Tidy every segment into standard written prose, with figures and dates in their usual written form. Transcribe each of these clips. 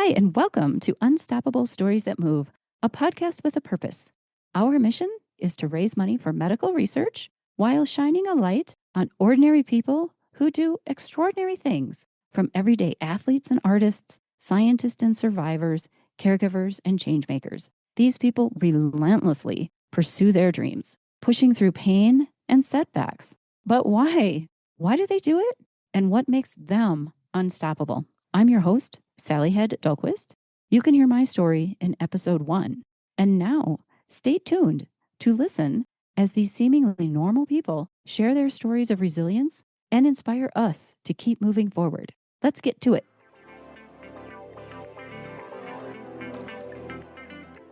Hi, and welcome to Unstoppable Stories That Move, a podcast with a purpose. Our mission is to raise money for medical research while shining a light on ordinary people who do extraordinary things, from everyday athletes and artists, scientists and survivors, caregivers and changemakers. These people relentlessly pursue their dreams, pushing through pain and setbacks. But why? Why do they do it? And what makes them unstoppable? I'm your host, Sally Hed Dahlquist. You can hear my story in episode 1. And now, stay tuned to listen as these seemingly normal people share their stories of resilience and inspire us to keep moving forward. Let's get to it.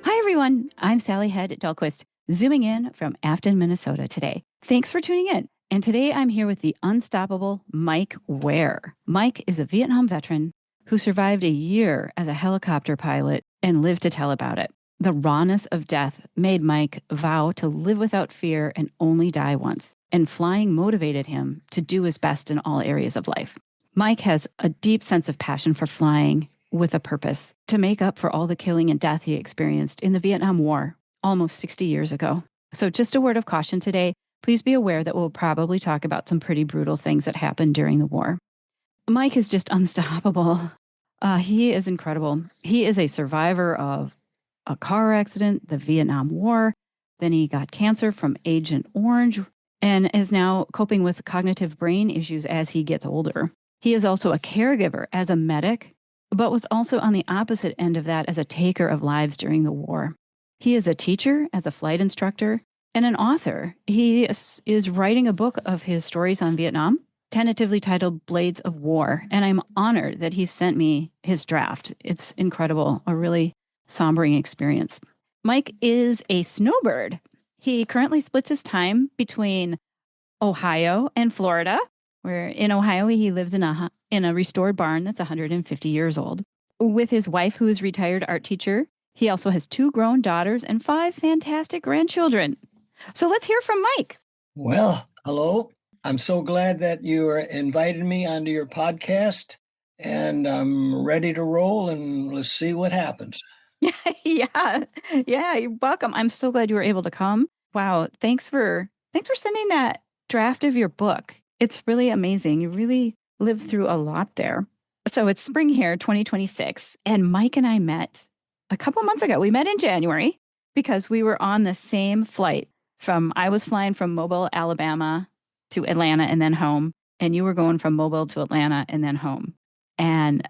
Hi, everyone. I'm Sally Hed Dahlquist, zooming in from Afton, Minnesota today. Thanks for tuning in. And today I'm here with the unstoppable Mike Ware. Mike is a Vietnam veteran who survived a year as a helicopter pilot and lived to tell about it. The rawness of death made Mike vow to live without fear and only die once, and flying motivated him to do his best in all areas of life. Mike has a deep sense of passion for flying with a purpose to make up for all the killing and death he experienced in the Vietnam War almost 60 years ago. So just a word of caution today. Please be aware that we'll probably talk about some pretty brutal things that happened during the war. Mike is just unstoppable. He is incredible. He is a survivor of a car accident, the Vietnam War. Then he got cancer from Agent Orange and is now coping with cognitive brain issues as he gets older. He is also a caregiver as a medic, but was also on the opposite end of that as a taker of lives during the war. He is a teacher as a flight instructor and an author. He is writing a book of his stories on Vietnam, tentatively titled Blades of War, and I'm honored that he sent me his draft. It's incredible, a really sombering experience. Mike is a snowbird. He currently splits his time between Ohio and Florida, where in Ohio he lives in a restored barn that's 150 years old. With his wife, who is a retired art teacher, he also has 2 grown daughters and 5 fantastic grandchildren. So let's hear from Mike. Well, hello. I'm so glad that you invited me onto your podcast, and I'm ready to roll, and let's see what happens. Yeah, you're welcome. I'm so glad you were able to come. Wow, thanks for sending that draft of your book. It's really amazing. You really lived through a lot there. So it's spring here, 2026, and Mike and I met a couple months ago. We met in January because we were on the same flight I was flying from Mobile, Alabama to Atlanta and then home, and you were going from Mobile to Atlanta and then home. And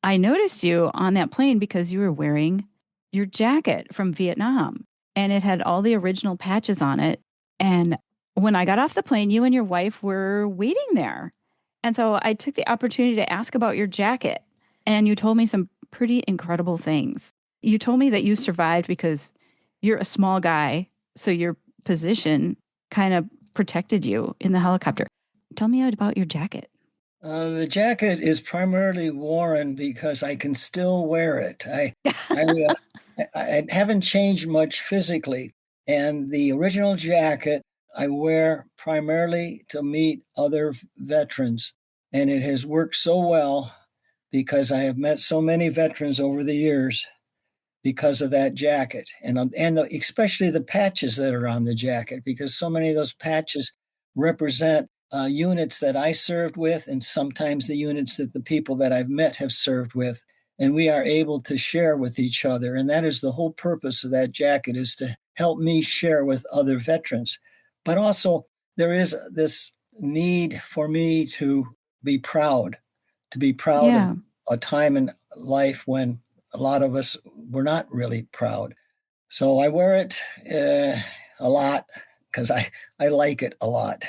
I noticed you on that plane because you were wearing your jacket from Vietnam, and it had all the original patches on it. And when I got off the plane, you and your wife were waiting there. And so I took the opportunity to ask about your jacket, and you told me some pretty incredible things. You told me that you survived because you're a small guy, so your position kind of protected you in the helicopter. Tell me about your jacket. The jacket is primarily worn because I can still wear it. I haven't changed much physically, and the original jacket I wear primarily to meet other veterans, and it has worked so well because I have met so many veterans over the years because of that jacket, and especially the patches that are on the jacket, because so many of those patches represent units that I served with, and sometimes the units that the people that I've met have served with, and we are able to share with each other. And that is the whole purpose of that jacket, is to help me share with other veterans. But also there is this need for me to be proud of a time in life when a lot of us were not really proud. So I wear it a lot because I like it a lot.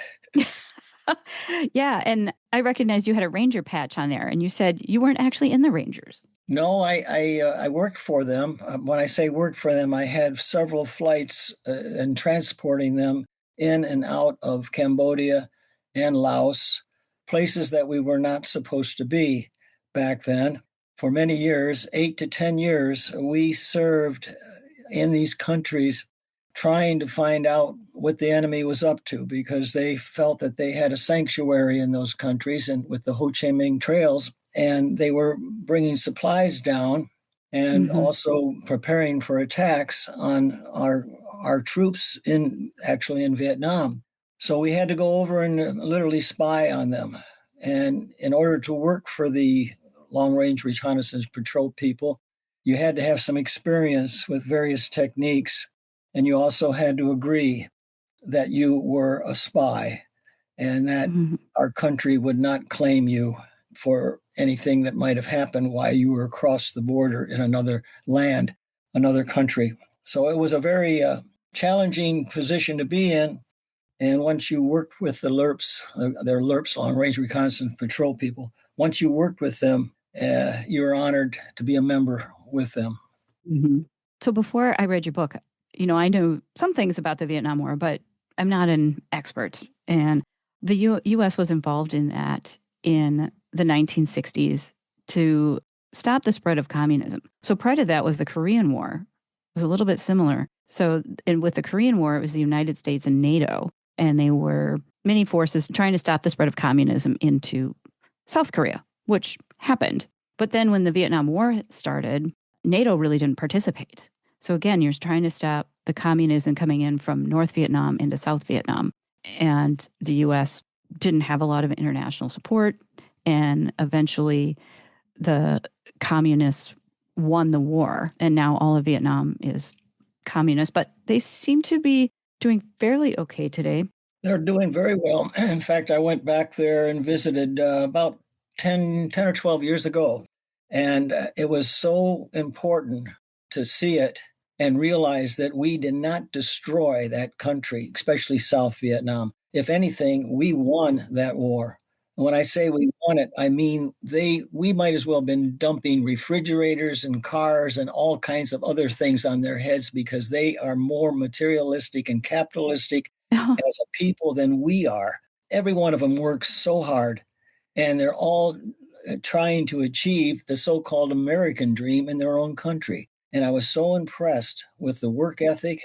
Yeah, and I recognized you had a Ranger patch on there, and you said you weren't actually in the Rangers. No, I worked for them. When I say worked for them, I had several flights and transporting them in and out of Cambodia and Laos, places that we were not supposed to be back then. For many years, 8 to 10 years, we served in these countries trying to find out what the enemy was up to, because they felt that they had a sanctuary in those countries. And with the Ho Chi Minh trails, and they were bringing supplies down and Mm-hmm. also preparing for attacks on our troops in Vietnam. So we had to go over and literally spy on them. And in order to work for the Long Range Reconnaissance Patrol people, you had to have some experience with various techniques, and you also had to agree that you were a spy and that Mm-hmm. our country would not claim you for anything that might have happened while you were across the border in another land, another country. So it was a very challenging position to be in. And once you worked with the LRPs, they're LRPs, Long Range Reconnaissance Patrol people, once you worked with them, you were honored to be a member with them. Mm-hmm. So before I read your book, I know some things about the Vietnam War, but I'm not an expert. And the U.S. was involved in that in the 1960s to stop the spread of communism. So prior to that was the Korean War. It was a little bit similar. So, and with the Korean War, it was the United States and NATO, and they were many forces trying to stop the spread of communism into South Korea, which happened. But then when the Vietnam War started, NATO really didn't participate. So again, you're trying to stop the communism coming in from North Vietnam into South Vietnam. And the US didn't have a lot of international support. And eventually the communists won the war. And now all of Vietnam is communist, but they seem to be doing fairly okay today. They're doing very well. In fact, I went back there and visited about 10 or 12 years ago. And it was so important to see it and realize that we did not destroy that country, especially South Vietnam. If anything, we won that war. And when I say we won it, I mean we might as well have been dumping refrigerators and cars and all kinds of other things on their heads because they are more materialistic and capitalistic as a people than we are. Every one of them works so hard, and they're all trying to achieve the so called American dream in their own country. And I was so impressed with the work ethic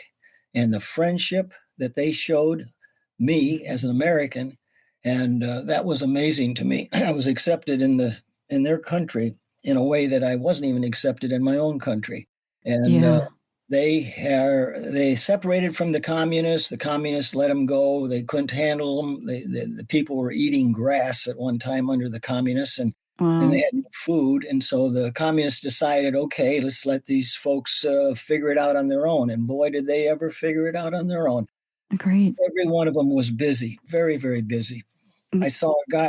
and the friendship that they showed me as an American. And that was amazing to me. I was accepted in their country in a way that I wasn't even accepted in my own country. And Yeah. they separated from the communists. The communists let them go. They couldn't handle them. The people were eating grass at one time under the communists, and they Wow. had no food. And so the communists decided, okay, let's let these folks figure it out on their own. And boy, did they ever figure it out on their own. Great. Every one of them was busy, very, very busy. Mm. I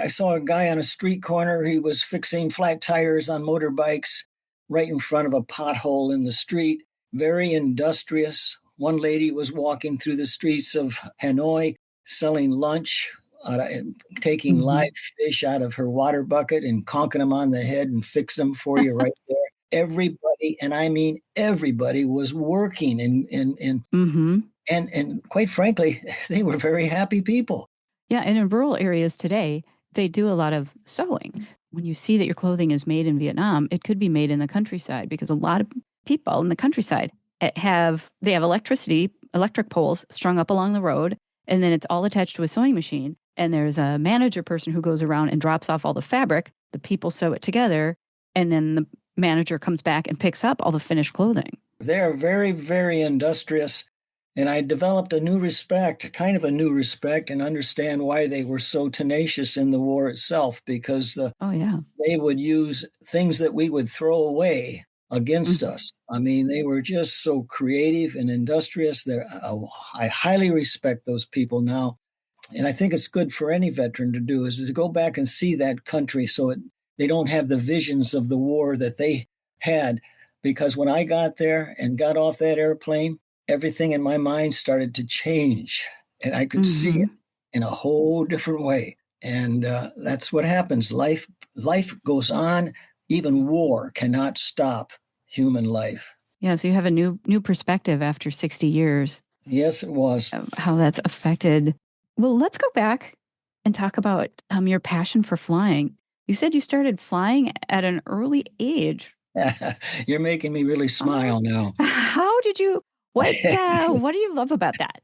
saw a guy on a street corner. He was fixing flat tires on motorbikes right in front of a pothole in the street. Very industrious. One lady was walking through the streets of Hanoi selling lunch, taking Mm-hmm. live fish out of her water bucket and conking them on the head and fix them for you right there. Everybody, and I mean everybody, was working Mm-hmm. and quite frankly, they were very happy people. Yeah, and in rural areas today, they do a lot of sewing. When you see that your clothing is made in Vietnam, it could be made in the countryside because a lot of people in the countryside have electric poles strung up along the road, and then it's all attached to a sewing machine. And there's a manager person who goes around and drops off all the fabric. The people sew it together, and then the manager comes back and picks up all the finished clothing. They're very, very industrious. And I developed a new respect, kind of a new respect, and understand why they were so tenacious in the war itself, because Oh yeah. they would use things that we would throw away against us. I mean, they were just so creative and industrious. I highly respect those people now. And I think it's good for any veteran to do is to go back and see that country they don't have the visions of the war that they had. Because when I got there and got off that airplane, everything in my mind started to change, and I could see Mm-hmm. it in a whole different way. And that's what happens. Life goes on. Even war cannot stop human life. Yeah, so you have a new perspective after 60 years Yes, it was. of how that's affected. Well, let's go back and talk about your passion for flying. You said you started flying at an early age. You're making me really Uh, smile now. how did you? What do you love about that?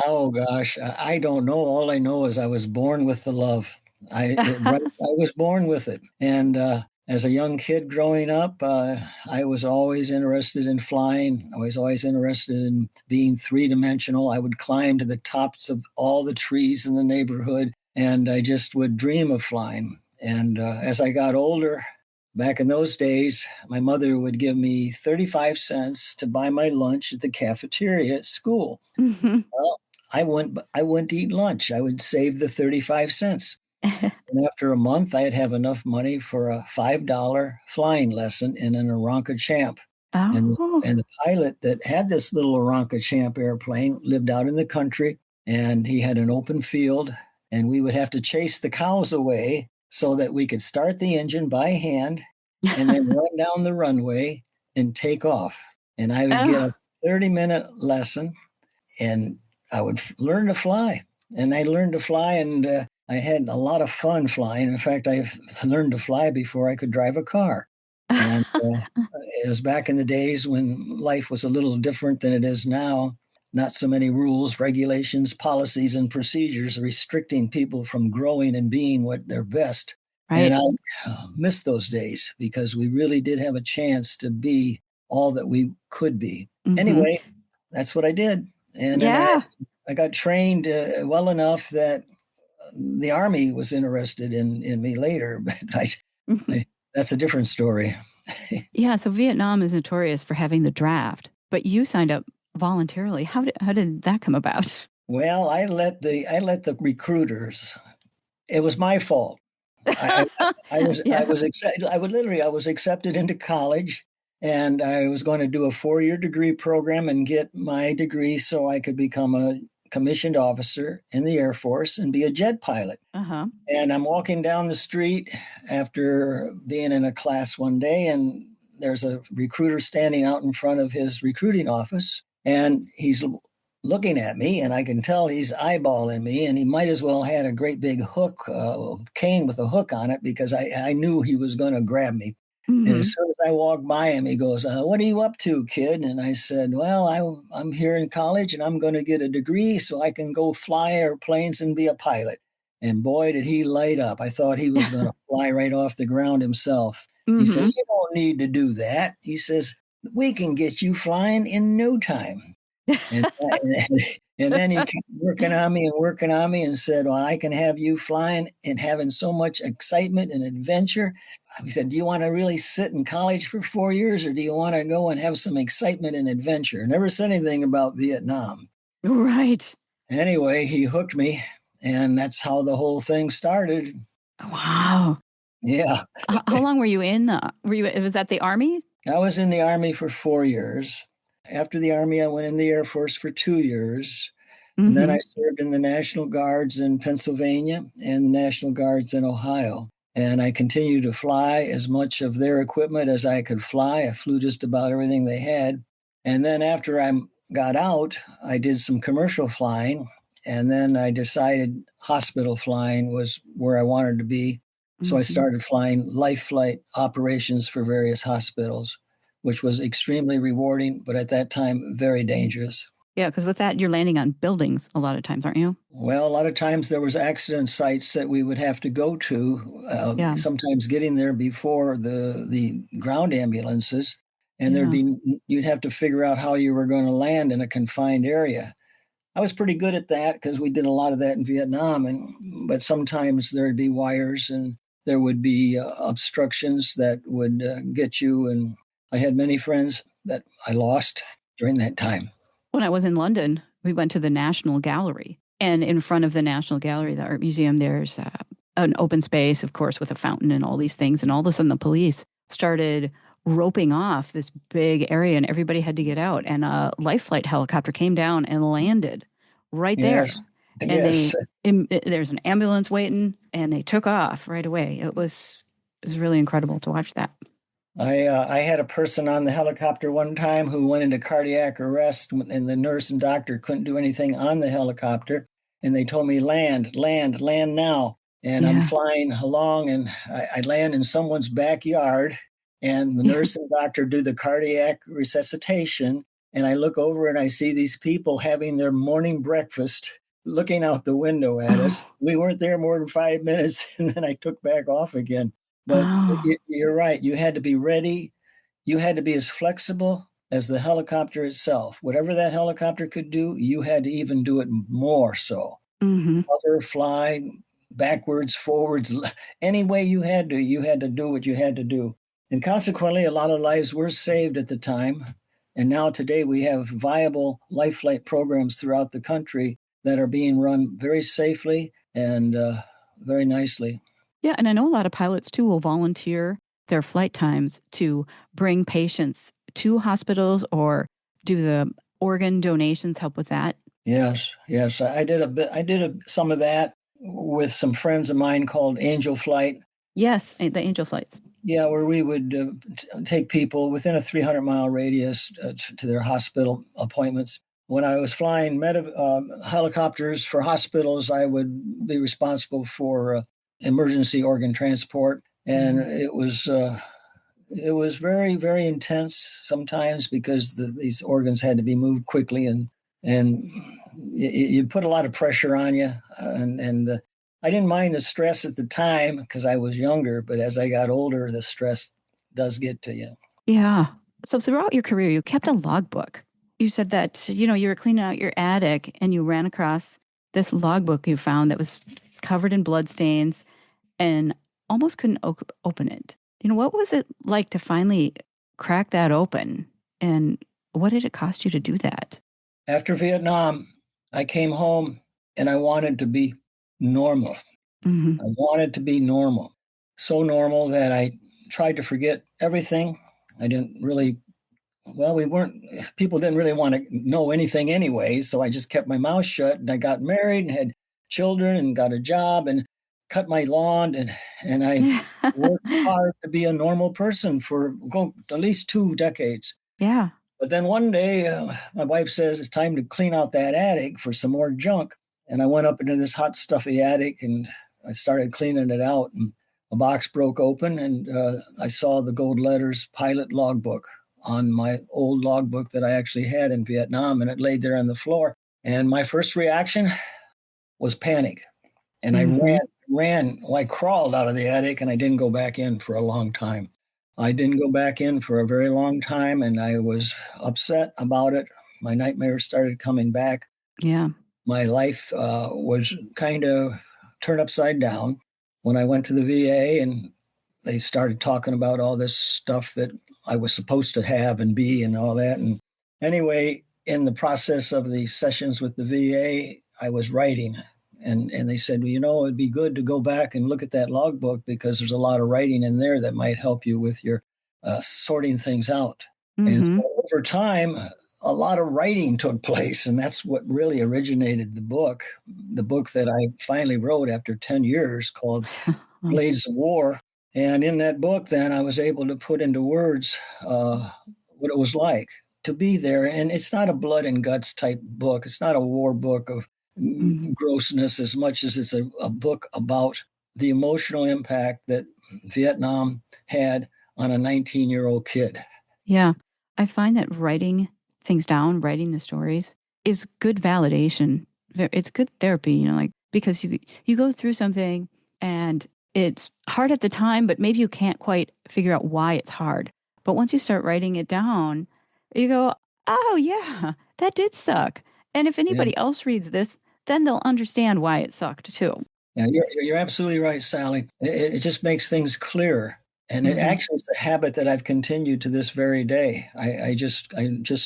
Oh gosh, I don't know. All I know is I was born with the love. I was born with it, and As a young kid growing up, I was always interested in flying. I was always interested in being three-dimensional. I would climb to the tops of all the trees in the neighborhood, and I just would dream of flying. And as I got older, back in those days, my mother would give me 35 cents to buy my lunch at the cafeteria at school. Hmm. Well, I wouldn't eat lunch. I would save the 35 cents. And after a month, I'd have enough money for a $5 flying lesson in an Aranca Champ. And, Oh. and the pilot that had this little Aranca Champ airplane lived out in the country, and he had an open field, and we would have to chase the cows away so that we could start the engine by hand and then run down the runway and take off. And I would get Oh. a 30-minute lesson, and I would learn to fly. And I learned to fly, and I had a lot of fun flying. In fact, I learned to fly before I could drive a car. And it was back in the days when life was a little different than it is now. Not so many rules, regulations, policies, and procedures restricting people from growing and being what they're best. And Right. I miss those days because we really did have a chance to be all that we could be. Hmm. Anyway, that's what I did. And then Yeah. I got trained well enough that the Army was interested in me later, but Mhm. that's a different story. Yeah. So Vietnam is notorious for having the draft, but you signed up voluntarily. How did that come about? Well, I let the recruiters. It was my fault. I I Yeah. was accepted. I was accepted into college, and I was going to do a 4-year degree program and get my degree so I could become a commissioned officer in the Air Force and be a jet pilot. Uh-huh. And I'm walking down the street after being in a class one day, and there's a recruiter standing out in front of his recruiting office, and he's looking at me, and I can tell he's eyeballing me, and he might as well had a great big hook, cane with a hook on it, because I knew he was going to grab me. And as Hmm. soon as I walked by him, he goes, "What are you up to, kid?" And I said, "Well, I'm here in college, and I'm going to get a degree so I can go fly airplanes and be a pilot." And boy, did he light up. I thought he was going to fly right off the ground himself. He said, Hmm. "You don't need to do that." He says, "We can get you flying in no time." And, and then he kept working on me and working on me and said, "Well, I can have you flying and having so much excitement and adventure." He said, "Do you want to really sit in college for 4 years, or do you want to go and have some excitement and adventure?" Never said anything about Vietnam. Right. Anyway, he hooked me, and that's how the whole thing started. Wow. Yeah. How long were you in the were you was that the Army? I was in the Army for 4 years. After the Army, I went in the Air Force for 2 years. And then I Mhm. served in the National Guards in Pennsylvania and the National Guards in Ohio. And I continued to fly as much of their equipment as I could fly. I flew just about everything they had. And then after I got out, I did some commercial flying. And then I decided hospital flying was where I wanted to be. So I Mhm. started flying life flight operations for various hospitals, which was extremely rewarding, but at that time, very dangerous. Yeah, because with that, you're landing on buildings a lot of times, aren't you? Well, a lot of times there was accident sites that we would have to go to. Yeah. Sometimes getting there before the ground ambulances, and Yeah. you'd have to figure out how you were going to land in a confined area. I was pretty good at that because we did a lot of that in Vietnam, and but sometimes there'd be wires and there would be obstructions that would get you. And I had many friends that I lost during that time. When I was in London, we went to the National Gallery, and in front of the National Gallery, the art museum, there's an open space, of course, with a fountain and all these things. And all of a sudden, the police started roping off this big area, and everybody had to get out. And a life flight helicopter came down and landed right there. Yes, And yes. there's an ambulance waiting, and they took off right away. It was really incredible to watch that. I had a person on the helicopter one time who went into cardiac arrest, and the nurse and doctor couldn't do anything on the helicopter, and they told me, "Land, land, land now." And I'm Yeah. flying along, and I land in someone's backyard, and the Yeah. nurse and doctor do the cardiac resuscitation, and I look over and I see these people having their morning breakfast, looking out the window at us. Oh, We weren't there more than 5 minutes, and then I took back off again. But Oh. you're right. You had to be ready. You had to be as flexible as the helicopter itself. Whatever that helicopter could do, you had to even do it more so. Mm-hmm. Hover, fly, backwards, forwards, any way you had to do what you had to do. And consequently, a lot of lives were saved at the time. And now today we have viable life flight programs throughout the country that are being run very safely and very nicely. Yeah, and I know a lot of pilots too will volunteer their flight times to bring patients to hospitals or do the organ donations help with that? Yes, yes, I did a bit. Some of that with some friends of mine called Angel Flight. Yes, the angel flights. Yeah, where we would take people within a 300-mile radius to their hospital appointments. When I was flying helicopters for hospitals, I would be responsible for emergency organ transport, and Mm-hmm. it was very very intense sometimes because these organs had to be moved quickly, and you put a lot of pressure on you, and I didn't mind the stress at the time because I was younger, but as I got older, the stress does get to you. Yeah. So throughout your career, you kept a logbook. You said that, you were cleaning out your attic and you ran across this logbook you found that was covered in bloodstains and almost couldn't open it. What was it like to finally crack that open? And what did it cost you to do that? After Vietnam, I came home and I wanted to be normal. Hmm. I wanted to be normal. So normal that I tried to forget everything. I didn't really, well, we weren't, people didn't really want to know anything anyway. So I just kept my mouth shut and I got married and had children and got a job and cut my lawn and I worked hard to be a normal person for at least 2 decades. Yeah. But then one day, my wife says it's time to clean out that attic for some more junk. And I went up into this hot, stuffy attic and I started cleaning it out. And a box broke open and I saw the gold letters pilot logbook on my old logbook that I actually had in Vietnam. And it laid there on the floor. And my first reaction was panic. And I Hmm. well, I crawled out of the attic and I didn't go back in for a long time. I didn't go back in for a very long time and I was upset about it. My nightmares started coming back. Yeah. My life was kind of turned upside down when I went to the VA and they started talking about all this stuff that I was supposed to have and be and all that. And anyway, in the process of the sessions with the VA, I was writing. And they said, well, it'd be good to go back and look at that logbook because there's a lot of writing in there that might help you with your sorting things out. And Hmm. so over time, a lot of writing took place. And that's what really originated the book that I finally wrote after 10 years called Oh. Blades of War. And in that book, then I was able to put into words what it was like to be there. And it's not a blood and guts type book. It's not a war book of Mhm. grossness as much as it's a book about the emotional impact that Vietnam had on a 19-year-old kid. Yeah. I find that writing things down, writing the stories is good validation. It's good therapy, like because you go through something and it's hard at the time, but maybe you can't quite figure out why it's hard. But once you start writing it down, you go, "Oh yeah, that did suck." And if Yeah. anybody else reads this, then they'll understand why it sucked too. Yeah, you're absolutely right, Sally. It just makes things clearer, and it Hmm. actually is a habit that I've continued to this very day. I just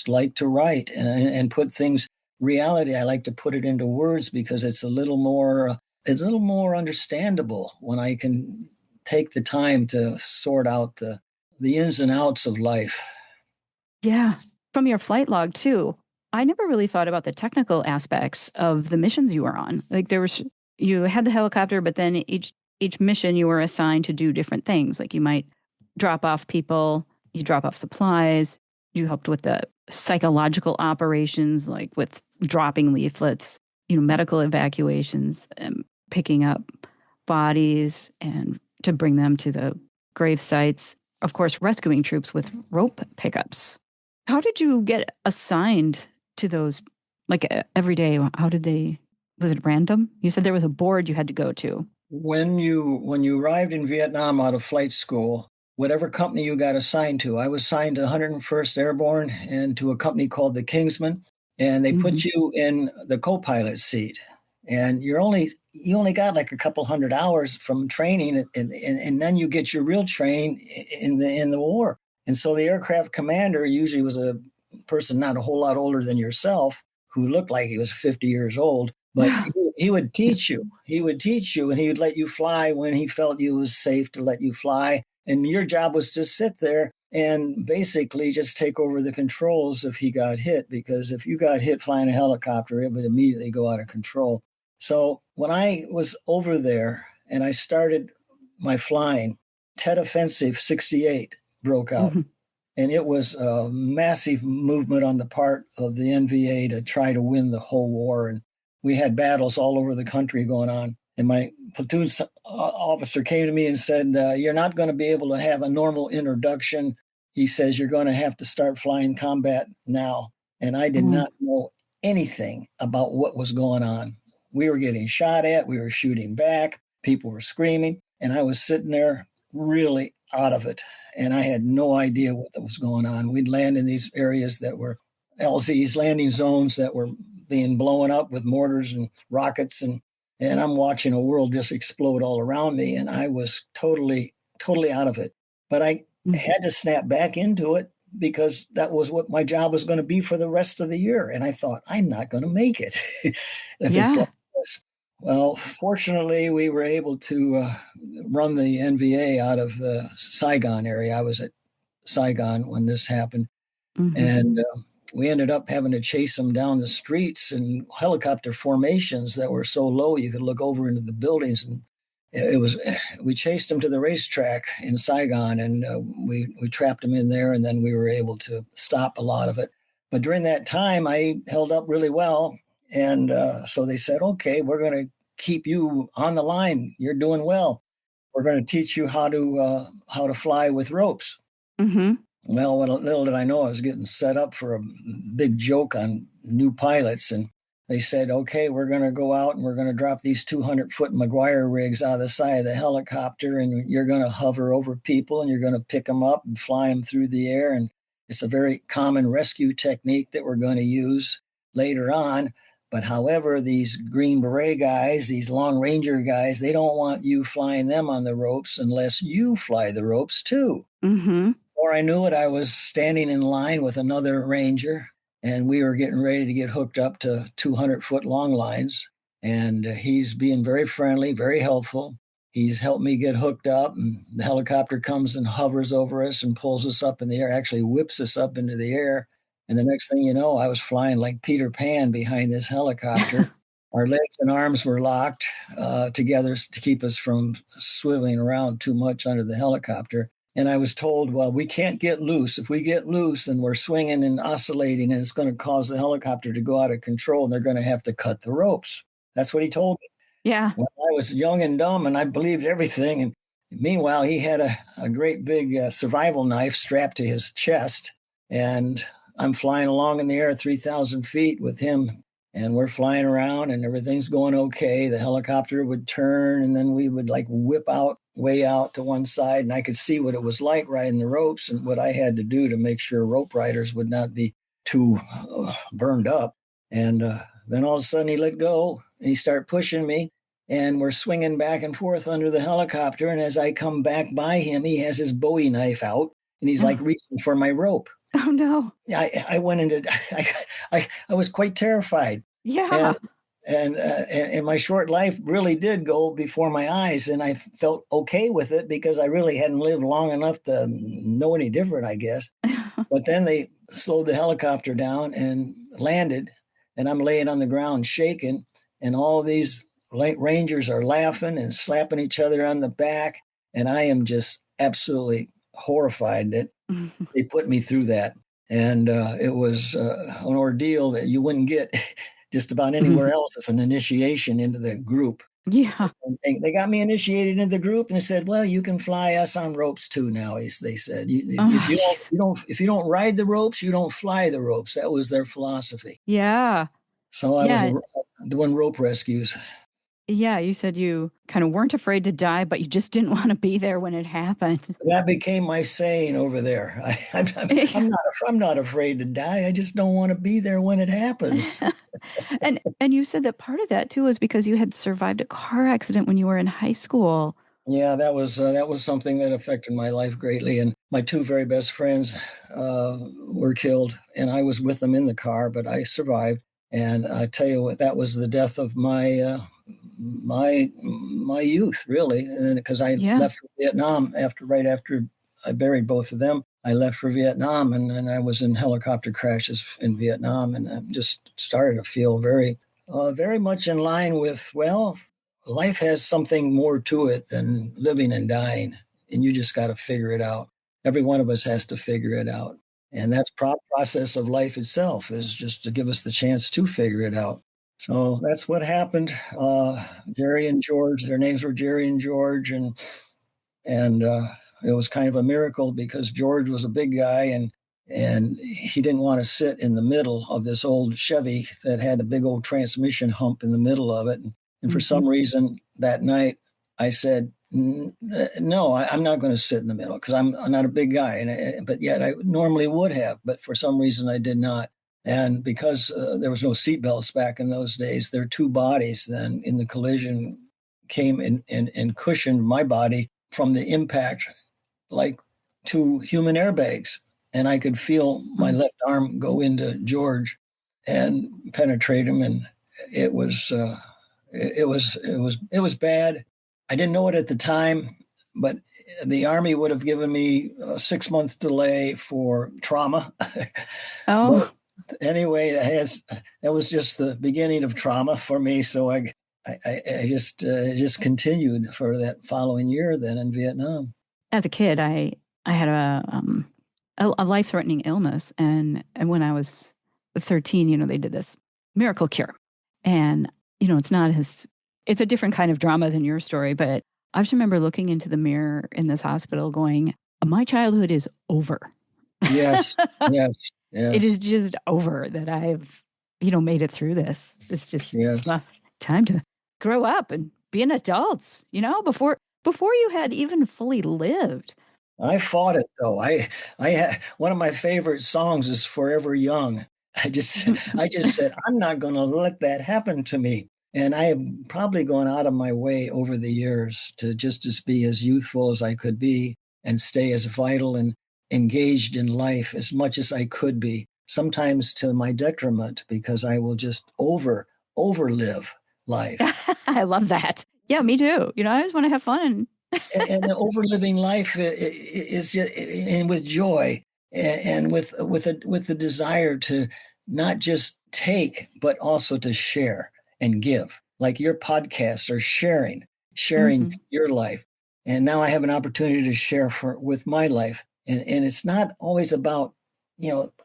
like to write and put things reality. I like to put it into words because it's a little more understandable when I can take the time to sort out the ins and outs of life. Yeah. From your flight log too. I never really thought about the technical aspects of the missions you were on. Like you had the helicopter, but then each mission you were assigned to do different things. Like you might drop off people, you drop off supplies, you helped with the psychological operations, like with dropping leaflets, medical evacuations, picking up bodies and to bring them to the grave sites. Of course, rescuing troops with rope pickups. How did you get assigned to those? Like every day, how did they? Was it random? You said there was a board you had to go to. When you arrived in Vietnam out of flight school, whatever company you got assigned to, I was assigned to 101st Airborne and to a company called the Kingsman, and they Hmm. put you in the co-pilot seat. And you only got like a couple hundred hours from training, and then you get your real training in the war. And so the aircraft commander usually was a person not a whole lot older than yourself who looked like he was 50 years old, but he would teach you. He would teach you, and he would let you fly when he felt you was safe to let you fly. And your job was to sit there and basically just take over the controls if he got hit, because if you got hit flying a helicopter, it would immediately go out of control. So when I was over there and I started my flying, Tet Offensive 68 broke out. Hmm. And it was a massive movement on the part of the NVA to try to win the whole war. And we had battles all over the country going on. And my platoon officer came to me and said, "You're not going to be able to have a normal introduction." He says, "You're going to have to start flying combat now." And I did Oh, not know anything about what was going on. We were getting shot at, we were shooting back, people were screaming, and I was sitting there really out of it, and I had no idea what was going on. We'd land in these areas that were LZs, landing zones that were being blown up with mortars and rockets, and I'm watching a world just explode all around me, and I was totally out of it. But I mhm. had to snap back into it because that was what my job was going to be for the rest of the year. And I thought, I'm not going to make it if it's like Yeah. this. Well, fortunately, we were able to run the NVA out of the Saigon area. I was at Saigon when this happened, Hmm. and we ended up having to chase them down the streets in helicopter formations that were so low you could look over into the buildings. And it was we chased them to the racetrack in Saigon, and we trapped them in there, and then we were able to stop a lot of it. But during that time, I held up really well, and so they said, "Okay, we're going to keep you on the line. You're doing well. We're going to teach you how to fly with ropes." Hmm. Well, little did I know I was getting set up for a big joke on new pilots. And they said, "Okay, we're going to go out and we're going to drop these 200-foot Maguire rigs out of the side of the helicopter, and you're going to hover over people and you're going to pick them up and fly them through the air. And it's a very common rescue technique that we're going to use later on. But however, these Green Beret guys, these Long Ranger guys, they don't want you flying them on the ropes unless you fly the ropes too." Hmm. Before I knew it, I was standing in line with another ranger, and we were getting ready to get hooked up to 200-foot long lines. And he's being very friendly, very helpful. He's helped me get hooked up, and the helicopter comes and hovers over us and pulls us up in the air, actually whips us up into the air. And the next thing you know, I was flying like Peter Pan behind this helicopter. Our legs and arms were locked together to keep us from swiveling around too much under the helicopter. And I was told, "Well, we can't get loose. If we get loose, then we're swinging and oscillating, and it's going to cause the helicopter to go out of control, and they're going to have to cut the ropes." That's what he told me. Yeah. Well, I was young and dumb, and I believed everything. And meanwhile, he had a great big survival knife strapped to his chest, and I'm flying along in the air 3,000 feet with him, and we're flying around, and everything's going okay. The helicopter would turn, and then we would like whip out way out to one side, and I could see what it was like riding the ropes and what I had to do to make sure rope riders would not be too burned up. And then all of a sudden he let go and he started pushing me, and we're swinging back and forth under the helicopter. And as I come back by him, he has his Bowie knife out and he's like Oh, reaching for my rope. oh no. I went into I was quite terrified, and Yeah. and my short life really did go before my eyes, and I felt okay with it because I really hadn't lived long enough to know any different, I guess. But then they slowed the helicopter down and landed, and I'm laying on the ground shaking, and all these rangers are laughing and slapping each other on the back, and I am just absolutely horrified that they put me through that. And it was an ordeal that you wouldn't get just about anywhere else as an initiation into the group. Yeah. And they got me initiated into the group, and they said, "Well, you can fly us on ropes too now." They said, "If Oh, jeez. if you don't ride the ropes, you don't fly the ropes." That was their philosophy. Yeah. So I was Yeah. doing rope rescues. Yeah, you said you kind of weren't afraid to die, but you just didn't want to be there when it happened. That became my saying over there. I'm not afraid to die. I just don't want to be there when it happens. And you said that part of that too was because you had survived a car accident when you were in high school. Yeah, that was something that affected my life greatly. And my two very best friends were killed, and I was with them in the car, but I survived. And I tell you what, that was the death of my youth, really. And because I Yeah. left for Vietnam right after I buried both of them, I left for Vietnam, and I was in helicopter crashes in Vietnam, and I just started to feel very much in line with, well, life has something more to it than living and dying, and you just got to figure it out. Every one of us has to figure it out, and that's process of life itself is just to give us the chance to figure it out. So that's what happened. Jerry and George, their names were Jerry and George, and it was kind of a miracle because George was a big guy and he didn't want to sit in the middle of this old Chevy that had a big old transmission hump in the middle of it. And for Hmm. some reason that night, I said, No, I'm not going to sit in the middle because I'm not a big guy. But yet I normally would have, but for some reason I did not. And because there was no seatbelts back in those days, their two bodies then in the collision came and cushioned my body from the impact like two human airbags. And I could feel my Mm. left arm go into George and penetrate him. And it was, it was bad. I didn't know it at the time, but the Army would have given me a 6 month delay for trauma. But Oh, anyway, that was just the beginning of trauma for me. So I just continued for that following year then in Vietnam. as a kid, I had a life threatening illness, and when I was 13, they did this miracle cure, and it's not as it's a different kind of drama than your story, but I just remember looking into the mirror in this hospital, going, "My childhood is over. Yes, yes, It yes, is just over that I've made it through this. It's just yes. time to grow up and be an adult. Before you had even fully lived." I fought it though. One of my favorite songs is "Forever Young." I just said I'm not going to let that happen to me. And I have probably gone out of my way over the years to just be as youthful as I could be and stay as vital and engaged in life as much as I could be. Sometimes to my detriment because I will just overlive life. I love that. Yeah, me too. I just want to have fun. And the overliving life is just, and with joy and with the desire to not just take but also to share and give, like your podcasts are sharing Mhm. your life. And now I have an opportunity to share with my life, and it's not always about,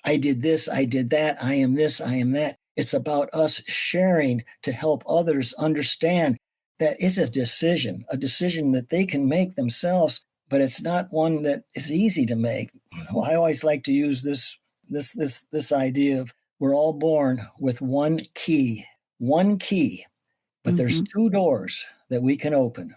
I did this, I did that, I am this, I am that. It's about us sharing to help others understand that is a decision that they can make themselves, but it's not one that is easy to make. Well, I always like to use this idea of we're all born with one key, but there's Mhm. two doors that we can open.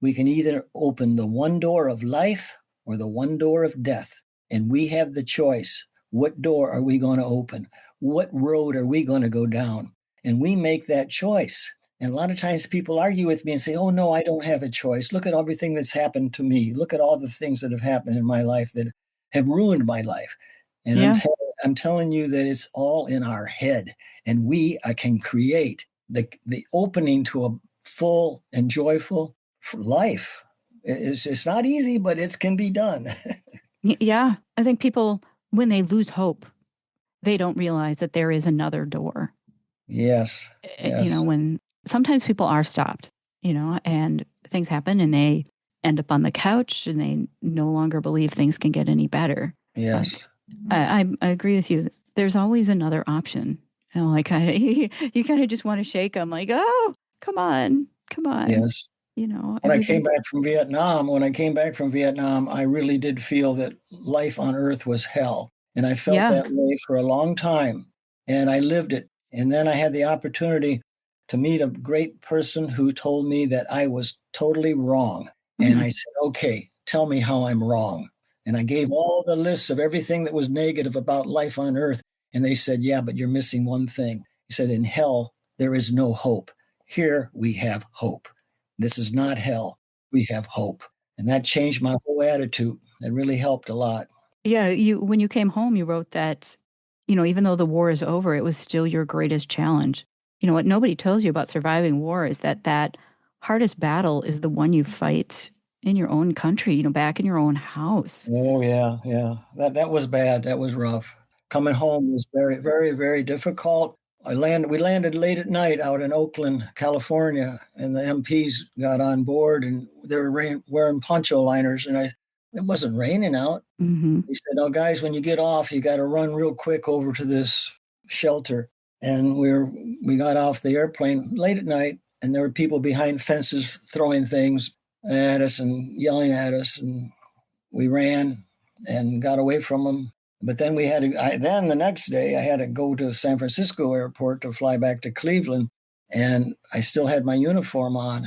We can either open the one door of life or the one door of death, and we have the choice. What door are we going to open? What road are we going to go down? And we make that choice. And a lot of times people argue with me and say, "Oh, no, I don't have a choice. Look at everything that's happened to me. Look at all the things that have happened in my life that have ruined my life." And Yeah. I'm telling you that it's all in our head, and we can create the opening to a full and joyful life. It's not easy, but it can be done. Yeah. I think people, when they lose hope, they don't realize that there is another door. Yes, yes, When sometimes people are stopped, and things happen and they end up on the couch and they no longer believe things can get any better. But yes, I agree with you. There's always another option. Like you kind of just want to shake them, like, oh, come on, come on. yes. Everything. When I came back from Vietnam, I really did feel that life on earth was hell. And I felt Yeah. that way for a long time. And I lived it. And then I had the opportunity. to meet a great person who told me that I was totally wrong. And Mm. I said, okay, tell me how I'm wrong. And I gave all the lists of everything that was negative about life on earth. And they said, yeah, but you're missing one thing. He said, in hell, there is no hope. Here we have hope. This is not hell. We have hope. And that changed my whole attitude. It really helped a lot. Yeah, when you came home, you wrote that, even though the war is over, it was still your greatest challenge. What nobody tells you about surviving war is that hardest battle is the one you fight in your own country, back in your own house. Oh yeah, yeah. That was bad. That was rough. Coming home was very, very, very difficult. We landed late at night out in Oakland, California, and the MPs got on board and they were wearing poncho liners, and it wasn't raining out. Mm-hmm. He said, "Oh, guys, when you get off, you got to run real quick over to this shelter." And we got off the airplane late at night, and there were people behind fences throwing things at us and yelling at us, and we ran and got away from them. But then then the next day, I had to go to San Francisco airport to fly back to Cleveland. And I still had my uniform on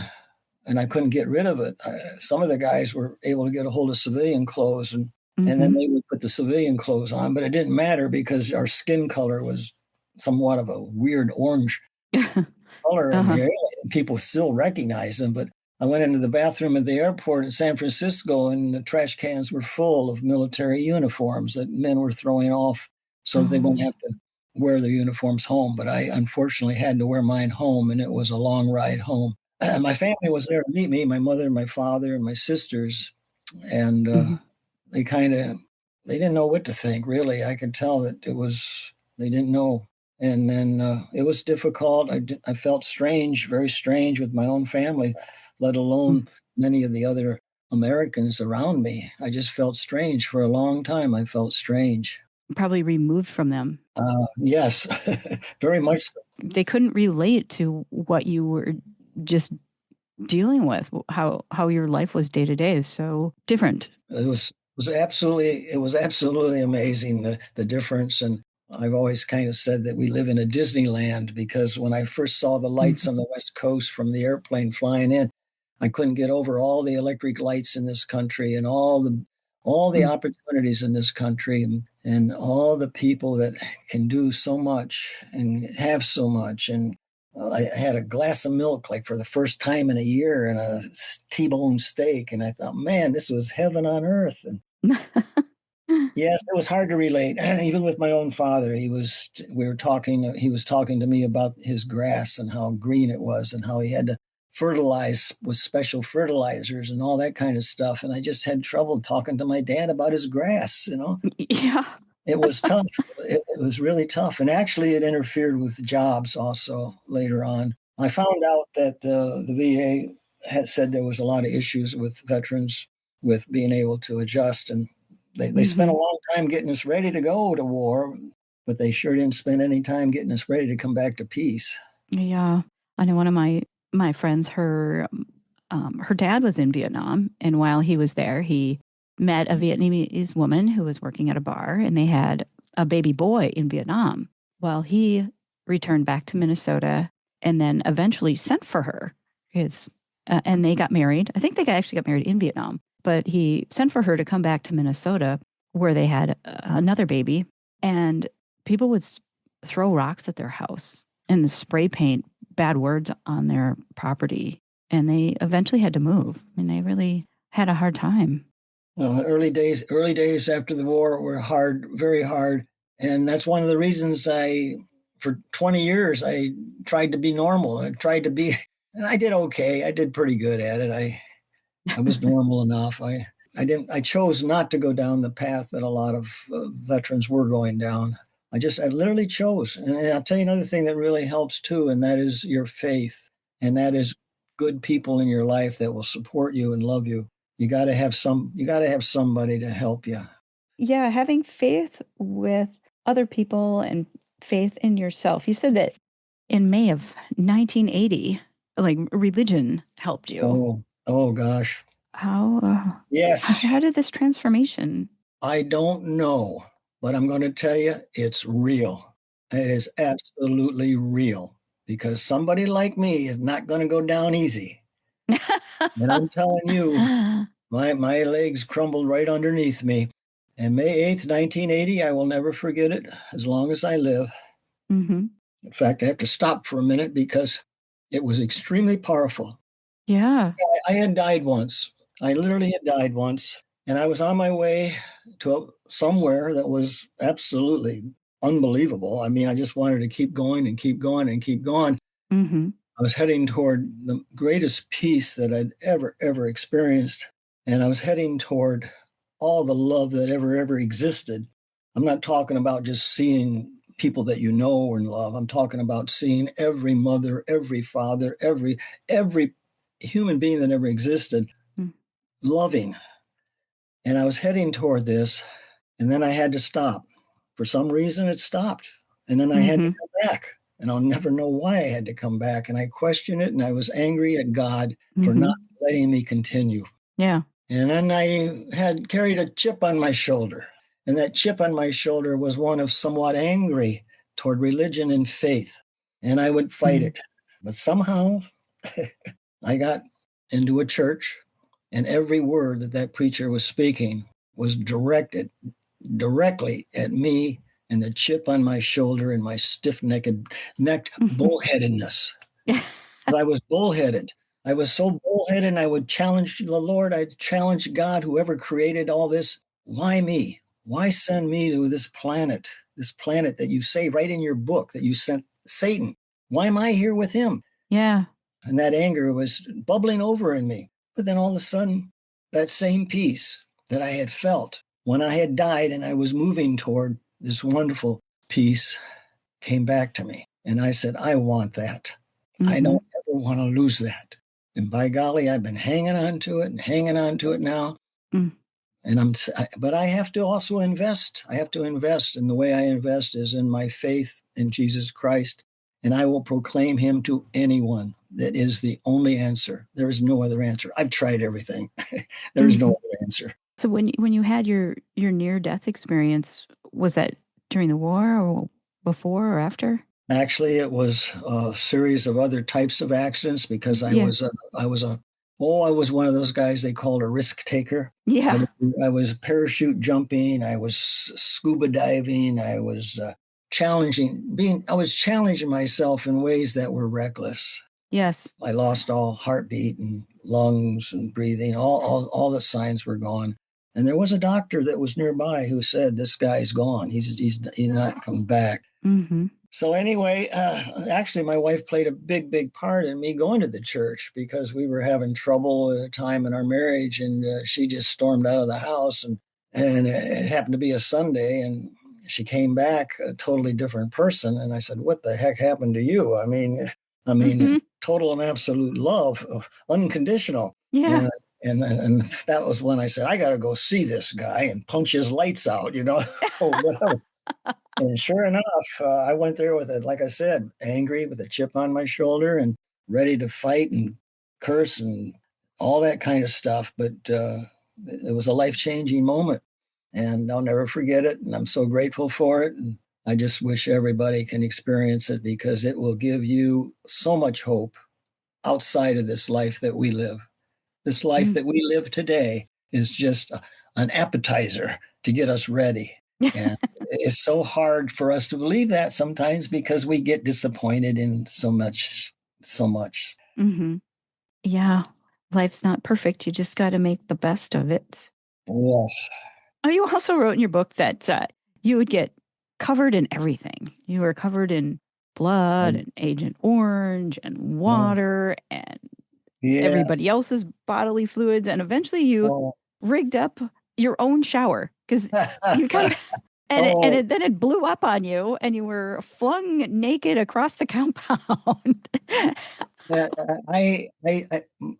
and I couldn't get rid of it. Some of the guys were able to get a hold of civilian clothes and then Mm-hmm. they would put the civilian clothes on, but it didn't matter because our skin color was somewhat of a weird orange color in Uh-huh. the area. People still recognize them, but I went into the bathroom at the airport in San Francisco, and the trash cans were full of military uniforms that men were throwing off so that they wouldn't Oh. have to wear their uniforms home. But I unfortunately had to wear mine home, and it was a long ride home. My family was there to meet me, my mother, my father, and my sisters, and Mm-hmm. they kind of they didn't know what to think. Really, I could tell that they didn't know, and then it was difficult. I felt strange, very strange with my own family, let alone many of the other Americans around me. I just felt strange for a long time. I felt strange. Probably removed from them. Yes, very much so. They couldn't relate to what you were just dealing with. How your life was day to day is so different. It was absolutely amazing the difference. And I've always kind of said that we live in a Disneyland because when I first saw the lights on the West Coast from the airplane flying in, I couldn't get over all the electric lights in this country and all the opportunities in this country and all the people that can do so much and have so much. And I had a glass of milk like for the first time in a year and a T-bone steak. And I thought, man, this was heaven on earth. And yes, it was hard to relate. Even with my own father, he was talking to me about his grass and how green it was and how he had to fertilize with special fertilizers and all that kind of stuff. And I just had trouble talking to my dad about his grass. Yeah. It was tough. It was really tough. And actually, it interfered with jobs also later on. I found out that the VA had said there was a lot of issues with veterans with being able to adjust. And they spent a Mm-hmm. long time getting us ready to go to war, but they sure didn't spend any time getting us ready to come back to peace. Yeah. I know one of my friends, her dad was in Vietnam, and while he was there, he met a Vietnamese woman who was working at a bar, and they had a baby boy in Vietnam. While he returned back to Minnesota, and then eventually sent for her, and they got married. I think they actually got married in Vietnam, but he sent for her to come back to Minnesota, where they had another baby, and people would throw rocks at their house and spray paint bad words on their property. And they eventually had to move. I mean, they really had a hard time. Early days after the war were hard, very hard, and that's one of the reasons for 20 years, I tried to be normal. I tried to be, and I did okay. I did pretty good at it. I was normal enough. I chose not to go down the path that a lot of veterans were going down. I literally chose. And I'll tell you another thing that really helps too, and that is your faith. And that is good people in your life that will support you and love you. You got to have somebody to help you. Yeah, having faith with other people and faith in yourself. You said that in May of 1980, like religion helped you. Oh gosh. How Yes. how did this transformation? I don't know, but I'm going to tell you it's real. It is absolutely real. because somebody like me is not going to go down easy. And I'm telling you, my legs crumbled right underneath me. And May 8th, 1980, I will never forget it as long as I live. Mm-hmm. In fact, I have to stop for a minute because it was extremely powerful. Yeah. I had died once. I literally had died once. And I was on my way to somewhere that was absolutely unbelievable. I mean, I just wanted to keep going and keep going and keep going. Mm-hmm. I was heading toward the greatest peace that I'd ever experienced. And I was heading toward all the love that ever existed. I'm not talking about just seeing people that you know and love. I'm talking about seeing every mother, every father, every human being that ever existed Mm. loving. And I was heading toward this, and then I had to stop. For some reason, it stopped. And then I had to Mm-hmm. come back. And I'll never know why I had to come back. And I questioned it, and I was angry at God for Mm-hmm. not letting me continue. Yeah. And then I had carried a chip on my shoulder. And that chip on my shoulder was one of somewhat angry toward religion and faith. And I would fight Mm. it. But somehow I got into a church, and every word that that preacher was speaking was directed directly at me and the chip on my shoulder and my necked bullheadedness. I was bullheaded. I was so bullheaded, and I would challenge the Lord. I'd challenge God, whoever created all this. Why me? Why send me to this planet that you say right in your book that you sent Satan? Why am I here with him? Yeah. And that anger was bubbling over in me. But then all of a sudden, that same peace that I had felt when I had died and I was moving toward this wonderful peace came back to me. And I said, I want that. I Mm-hmm. don't ever want to lose that. And by golly, I've been hanging on to it and hanging on to it now. Mm. And but I have to also invest. I have to invest. And the way I invest is in my faith in Jesus Christ. And I will proclaim him to anyone. That is the only answer. There is no other answer. I've tried everything. There is no Mm-hmm. other answer. So when you had your near death experience, was that during the war or before or after? Actually, it was a series of other types of accidents because Yeah. I was one of those guys they called a risk taker. I, Yeah. was- I was parachute jumping. I was scuba diving. I was I was challenging myself in ways that were reckless. Yes. I lost all heartbeat and lungs and breathing. All the signs were gone. And there was a doctor that was nearby who said, "This guy's gone. He's not coming back." Mm-hmm. So anyway, actually, my wife played a big part in me going to the church because we were having trouble at a time in our marriage, and she just stormed out of the house, and it happened to be a Sunday, and she came back a totally different person, and I said, "What the heck happened to you?" Mm-hmm. Total and absolute love, unconditional, Yeah. and and that was when I said, "I got to go see this guy and punch his lights out," or whatever. And sure enough, I went there with it, like I said, angry with a chip on my shoulder and ready to fight and curse and all that kind of stuff. But it was a life changing moment, and I'll never forget it. And I'm so grateful for it. And I just wish everybody can experience it because it will give you so much hope outside of this life that we live. This life Mm. that we live today is just an appetizer to get us ready. And it's so hard for us to believe that sometimes because we get disappointed in so much. Mm-hmm. Yeah. Life's not perfect. You just got to make the best of it. Yes. Oh, you also wrote in your book that you would get covered in everything. You were covered in blood Um, and Agent Orange and uh, water and yeah. everybody else's bodily fluids. And eventually you Oh. rigged up your own shower because you kind of, Oh, then it blew up on you and you were flung naked across the compound. yeah,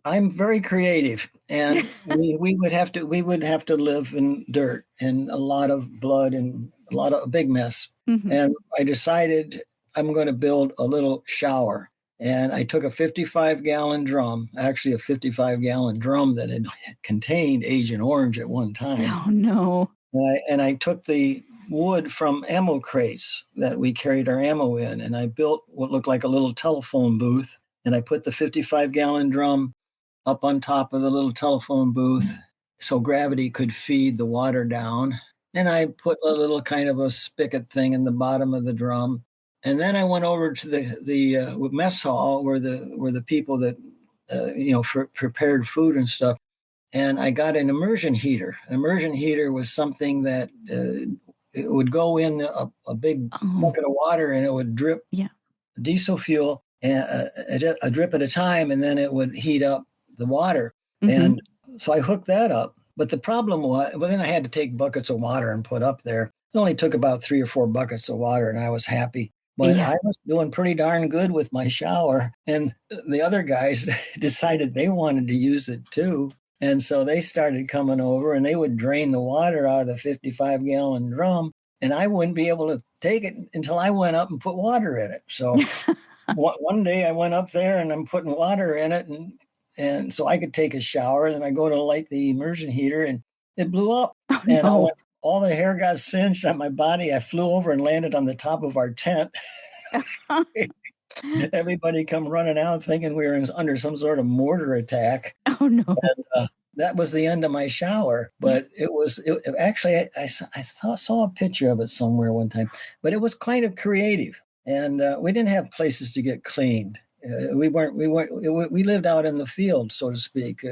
I'm very creative, and we would have to live in dirt and a lot of blood and a big mess. Hmm. And I decided I'm going to build a little shower. And I took a 55-gallon drum, actually a 55-gallon drum that had contained Agent Orange at one time. Oh, no. And I took the wood from ammo crates that we carried our ammo in. And I built what looked like a little telephone booth. And I put the 55-gallon drum up on top of the little telephone booth so gravity could feed the water down. And I put a little kind of a spigot thing in the bottom of the drum. And then I went over to the mess hall where the people that prepared food and stuff. And I got an immersion heater. An immersion heater was something that it would go in a big bucket of water, and it would drip diesel fuel a drip at a time, and then it would heat up the water. And so I hooked that up. But the problem was, well, then I had to take buckets of water and put up there. It only took about 3 or 4 buckets of water, and I was happy. But I was doing pretty darn good with my shower. And the other guys decided they wanted to use it too. And so they started coming over, and they would drain the water out of the 55-gallon drum. And I wouldn't be able to take it until I went up and put water in it. So one day I went up there and I'm putting water in it, and so I could take a shower. And I go to light the immersion heater, and it blew up. Oh, no. And all the hair got singed on my body. I flew over and landed on the top of our tent. Everybody come running out thinking we were under some sort of mortar attack. Oh, no. And, that was the end of my shower. But actually, I saw a picture of it somewhere one time, but it was kind of creative. And we didn't have places to get cleaned. We lived out in the field, so to speak.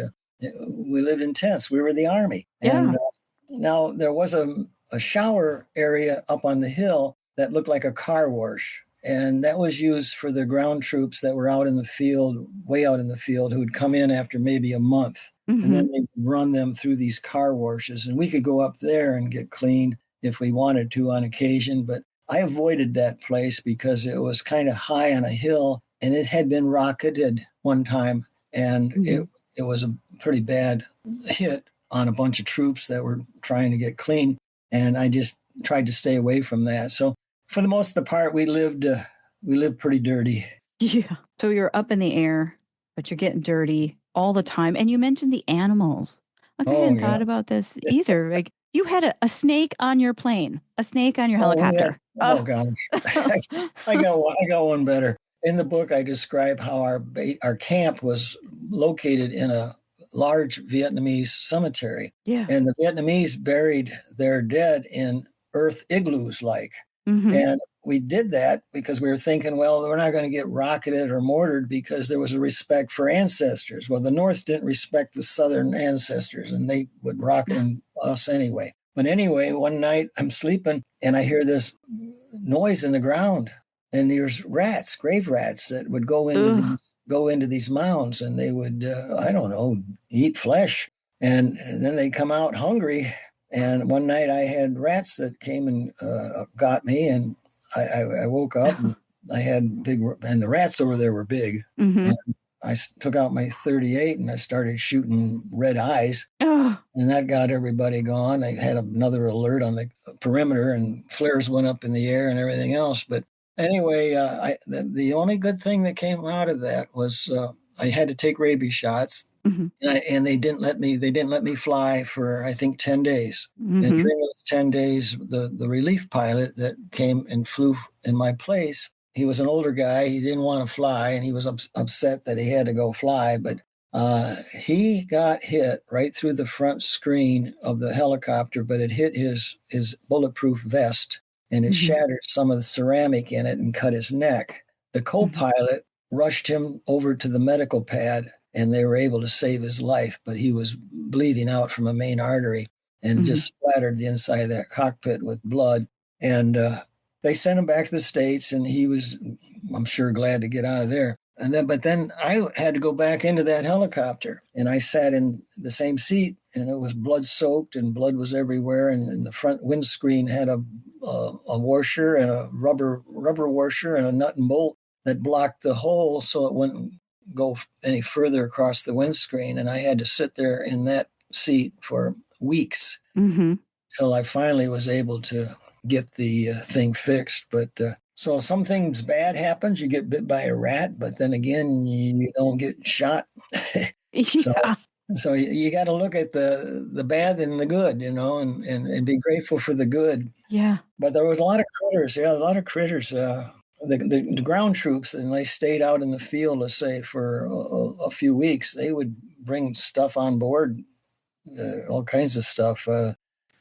We lived in tents. We were the Army. Yeah. And now there was a shower area up on the hill that looked like a car wash. And that was used for the ground troops that were out in the field, way out in the field, who would come in after maybe a month. And then they'd run them through these car washes. And we could go up there and get cleaned if we wanted to on occasion. But I avoided that place because it was kind of high on a hill, and it had been rocketed one time. And it was a pretty bad hit on a bunch of troops that were trying to get clean. And I just tried to stay away from that. So for the most of the part, we lived pretty dirty. Yeah. So you're up in the air, but you're getting dirty all the time. And you mentioned the animals. Like, I hadn't thought about this either. Like, you had a snake on your plane, a snake on your helicopter. Oh gosh. I got one better. In the book, I describe how our camp was located in a large Vietnamese cemetery. Yeah. And the Vietnamese buried their dead in earth igloos like. And we did that because we were thinking, well, we're not going to get rocketed or mortared because there was a respect for ancestors. Well, the North didn't respect the Southern ancestors, and they would rocket us anyway. But anyway, one night I'm sleeping and I hear this noise in the ground, and there's rats, grave rats, that would go into these mounds, and they would, eat flesh. And then they come out hungry. And one night I had rats that came and got me, and I woke up and I had and the rats over there were big. And I took out my .38 and I started shooting red eyes, and that got everybody gone. I had another alert on the perimeter, and flares went up in the air and everything else. But anyway, the only good thing that came out of that was I had to take rabies shots. And they didn't let me fly for, I think, 10 days. And during those 10 days, the relief pilot that came and flew in my place, he was an older guy. He didn't want to fly, and he was upset that he had to go fly. But he got hit right through the front screen of the helicopter, but it hit his bulletproof vest, and it shattered some of the ceramic in it and cut his neck. The co-pilot rushed him over to the medical pad, and they were able to save his life, but he was bleeding out from a main artery and just splattered the inside of that cockpit with blood. And they sent him back to the States, and he was, I'm sure, glad to get out of there. But then I had to go back into that helicopter, and I sat in the same seat, and it was blood soaked, and blood was everywhere. And the front windscreen had a washer and a rubber washer and a nut and bolt that blocked the hole so it wouldn't go any further across the windscreen. And I had to sit there in that seat for weeks till I finally was able to get the thing fixed. But so some things bad happens. You get bit by a rat, but then again, you don't get shot. So So you got to look at the bad and the good, and be grateful for the good. Yeah. But there was a lot of critters. Yeah, a lot of critters. The ground troops, and they stayed out in the field, let's say, for a few weeks. They would bring stuff on board, all kinds of stuff.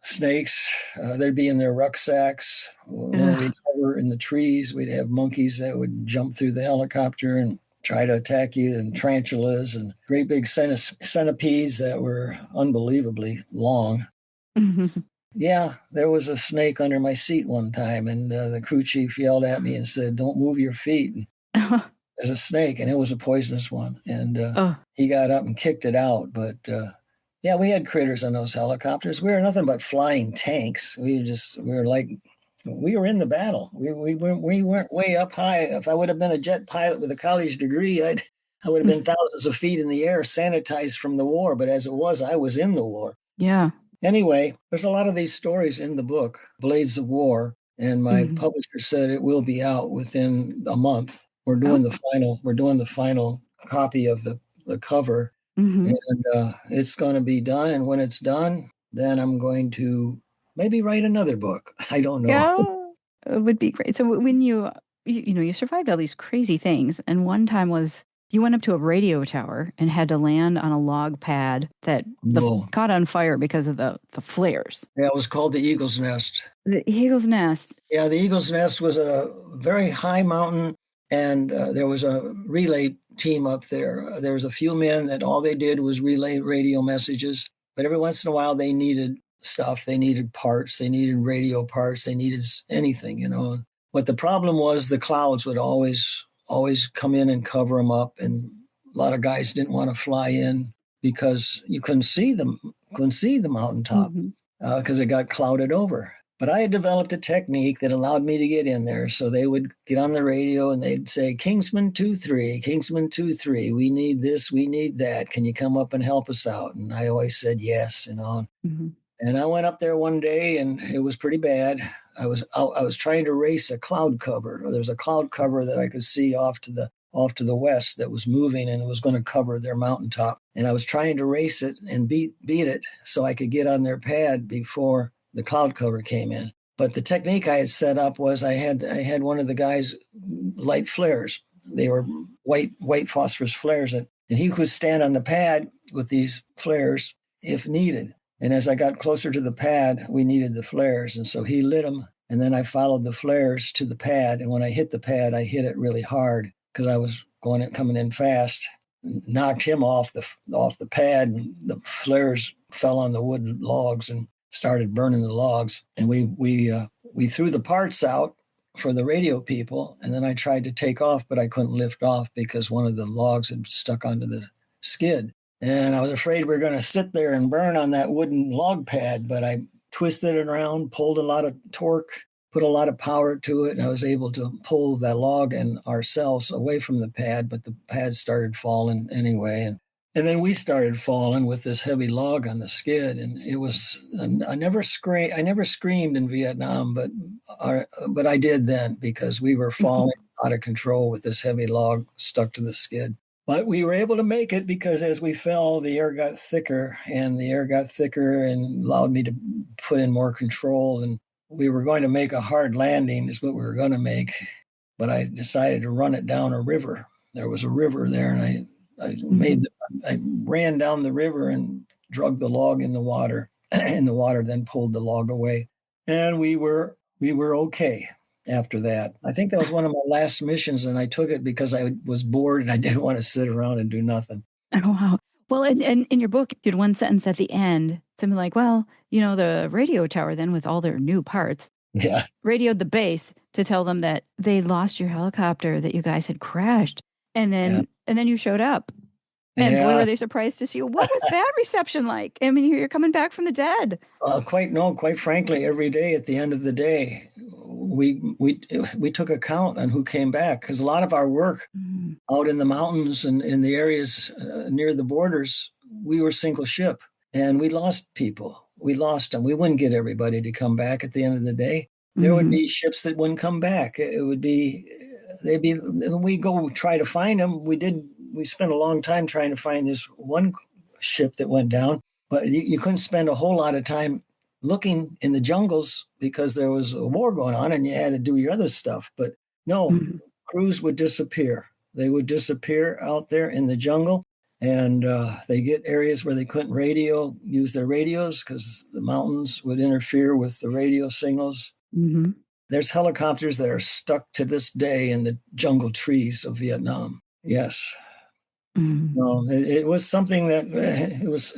Snakes, they'd be in their rucksacks. When we'd Ugh. hover in the trees, we'd have monkeys that would jump through the helicopter and try to attack you, and tarantulas and great big centipedes that were unbelievably long. Yeah, there was a snake under my seat one time, and the crew chief yelled at me and said, "Don't move your feet. There's a snake," and it was a poisonous one. And Oh, he got up and kicked it out. But yeah, we had critters on those helicopters. We were nothing but flying tanks. We were in the battle. We weren't way up high. If I would have been a jet pilot with a college degree, I would have been thousands of feet in the air, sanitized from the war. But as it was, I was in the war. yeah. Anyway, there's a lot of these stories in the book, Blades of War, and my Mhm. publisher said it will be out within a month. We're Oh. doing the final copy of the cover, Mhm. and it's going to be done. And when it's done, then I'm going to maybe write another book. I don't know. Yeah, it would be great. So when you survived all these crazy things, and one time was you went up to a radio tower and had to land on a log pad that No. caught on fire because of the flares. Yeah, it was called the Eagle's Nest. The eagle's nest. Yeah, the Eagle's Nest was a very high mountain, and there was a relay team up there. There was a few men that all they did was relay radio messages, but every once in a while they needed stuff. They needed parts. They needed radio parts. They needed anything. But the problem was the clouds would always come in and cover them up, and a lot of guys didn't want to fly in because you couldn't see the mountaintop Mhm. because it got clouded over. But I had developed a technique that allowed me to get in there. So they would get on the radio and they'd say, "Kingsman 2-3, Kingsman 2-3, we need this, we need that. Can you come up and help us out?" And I always said yes. Mhm. And I went up there one day and it was pretty bad. I was trying to race a cloud cover. There was a cloud cover that I could see off to the west that was moving, and it was going to cover their mountaintop. And I was trying to race it and beat it so I could get on their pad before the cloud cover came in. But the technique I had set up was I had one of the guys light flares. They were white phosphorus flares, and he could stand on the pad with these flares if needed. And as I got closer to the pad, we needed the flares, and so he lit them. And then I followed the flares to the pad, and when I hit the pad, I hit it really hard because I was coming in fast. Knocked him off the pad, and the flares fell on the wooden logs and started burning the logs. And we threw the parts out for the radio people, and then I tried to take off, but I couldn't lift off because one of the logs had stuck onto the skid. And I was afraid we were going to sit there and burn on that wooden log pad, but I twisted it around, pulled a lot of torque, put a lot of power to it, and I was able to pull that log and ourselves away from the pad, but the pad started falling anyway. And then we started falling with this heavy log on the skid, and it was I never screamed in Vietnam, but I did then because we were falling out of control with this heavy log stuck to the skid. But we were able to make it because as we fell, the air got thicker, and the air got thicker and allowed me to put in more control. And we were going to make a hard landing, is what we were going to make. But I decided to run it down a river. There was a river there, and I ran down the river and drug the log in the water, and the water then pulled the log away. And we were okay after that. I think that was one of my last missions, and I took it because I was bored and I didn't want to sit around and do nothing. Oh, wow. Well, and in your book, you had one sentence at the end, something like, well, the radio tower then with all their new parts Yeah, radioed the base to tell them that they lost your helicopter, that you guys had crashed. And yeah, then you showed up. And boy, yeah. were they surprised to see you. What was that reception like? I mean, you're coming back from the dead. Quite frankly, every day at the end of the day, we took account on who came back because a lot of our work Mm. out in the mountains and in the areas near the borders, we were single ship and we lost people. We lost them. We wouldn't get everybody to come back at the end of the day. There would Mhm. be ships that wouldn't come back. It would be, they'd be, we go try to find them. We spent a long time trying to find this one ship that went down. But you couldn't spend a whole lot of time looking in the jungles because there was a war going on and you had to do your other stuff. But no, crews would disappear. They would disappear out there in the jungle, and they get areas where they couldn't use their radios because the mountains would interfere with the radio signals. Mm-hmm. There's helicopters that are stuck to this day in the jungle trees of Vietnam. Yes. Mm-hmm. No, it was something that it was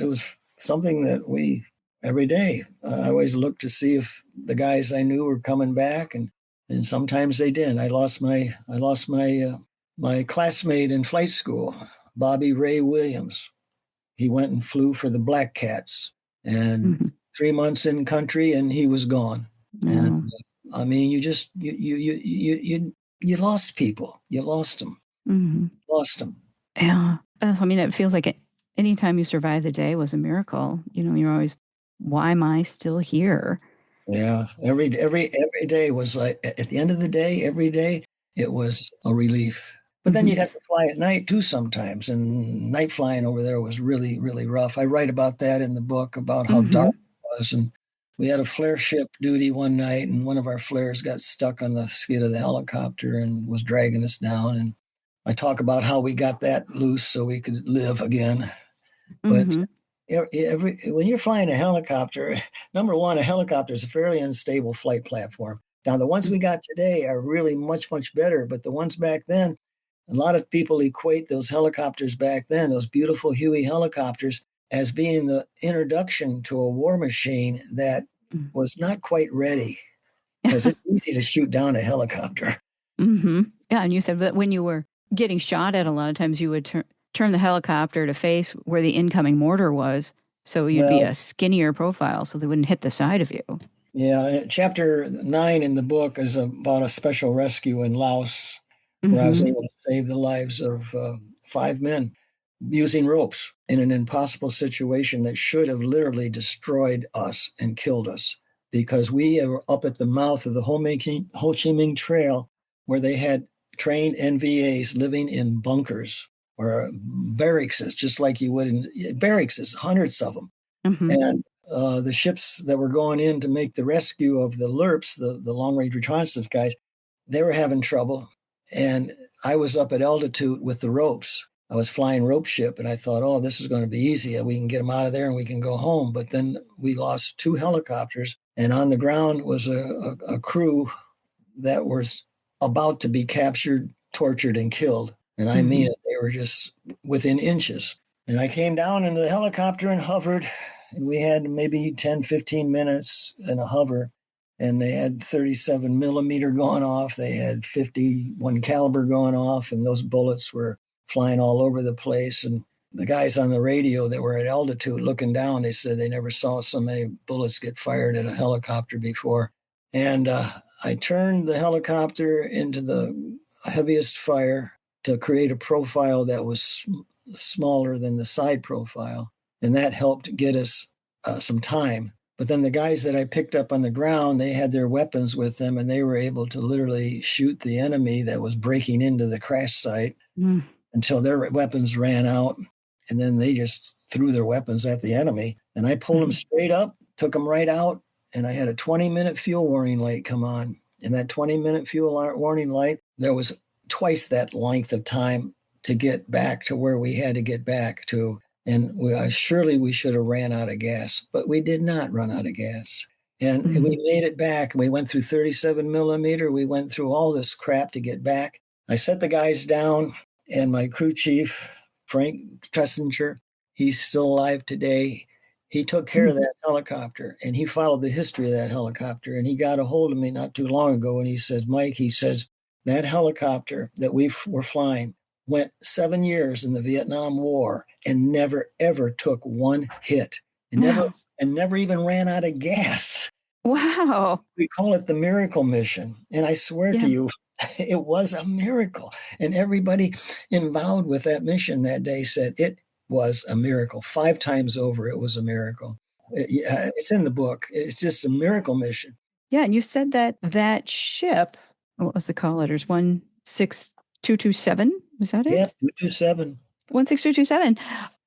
something that we every day. I always looked to see if the guys I knew were coming back, and sometimes they did. My classmate in flight school, Bobby Ray Williams. He went and flew for the Black Cats, and 3 months in country, and he was gone. And I mean, you lost people. You lost them. Lost them. Yeah. I mean, it feels like anytime you survive the day was a miracle. You're always, why am I still here? Yeah. Every day was like, at the end of the day, every day, it was a relief. But then you'd have to fly at night too sometimes. And night flying over there was really, really rough. I write about that in the book, about how dark it was. And we had a flare ship duty one night, and one of our flares got stuck on the skid of the helicopter and was dragging us down. And I talk about how we got that loose so we could live again. But when you're flying a helicopter, number one, a helicopter is a fairly unstable flight platform. Now, the ones we got today are really much, much better, but the ones back then, a lot of people equate those helicopters back then, those beautiful Huey helicopters, as being the introduction to a war machine that was not quite ready, because it's easy to shoot down a helicopter. Yeah, and you said that when you were getting shot at, a lot of times you would turn the helicopter to face where the incoming mortar was, so you'd be a skinnier profile, so they wouldn't hit the side of you. Yeah, chapter 9 in the book is about a special rescue in Laos, where I was able to save the lives of 5 men using ropes in an impossible situation that should have literally destroyed us and killed us, because we were up at the mouth of the Ho Chi Minh Trail, where they had trained NVAs living in bunkers or barracks, just like you would in barracks, hundreds of them. And the ships that were going in to make the rescue of the LRPs, the Long Range Reconnaissance guys, they were having trouble. And I was up at altitude with the ropes. I was flying rope ship, and I thought, oh, this is going to be easy. We can get them out of there and we can go home. But then we lost 2 helicopters, and on the ground was a crew that was about to be captured, tortured, and killed. And I mean it, they were just within inches. And I came down into the helicopter and hovered, and we had maybe 10, 15 minutes in a hover, and they had 37 millimeter going off. They had 51 caliber going off, and those bullets were flying all over the place. And the guys on the radio that were at altitude looking down, they said they never saw so many bullets get fired at a helicopter before. And I turned the helicopter into the heaviest fire to create a profile that was smaller than the side profile. And that helped get us some time. But then the guys that I picked up on the ground, they had their weapons with them, and they were able to literally shoot the enemy that was breaking into the crash site until their weapons ran out. And then they just threw their weapons at the enemy. And I pulled them straight up, took them right out, and I had a 20-minute fuel warning light come on. And that 20-minute fuel warning light, there was twice that length of time to get back to where we had to get back to. And surely we should have ran out of gas, but we did not run out of gas. And we made it back. We went through 37 millimeter. We went through all this crap to get back. I set the guys down, and my crew chief, Frank Tressinger, he's still alive today. He took care of that helicopter, and he followed the history of that helicopter. And he got a hold of me not too long ago, and he says, Mike, he says, that helicopter that we were flying went 7 years in the Vietnam War and never, ever took one hit, and never even ran out of gas. Wow. We call it the miracle mission. And I swear to you, it was a miracle. And everybody involved with that mission that day said it was a miracle. 5 times over, it was a miracle. It's in the book. It's just a miracle mission. Yeah, and you said that ship, what was the call letters? 16227? Was that it? Yeah, 227. 16227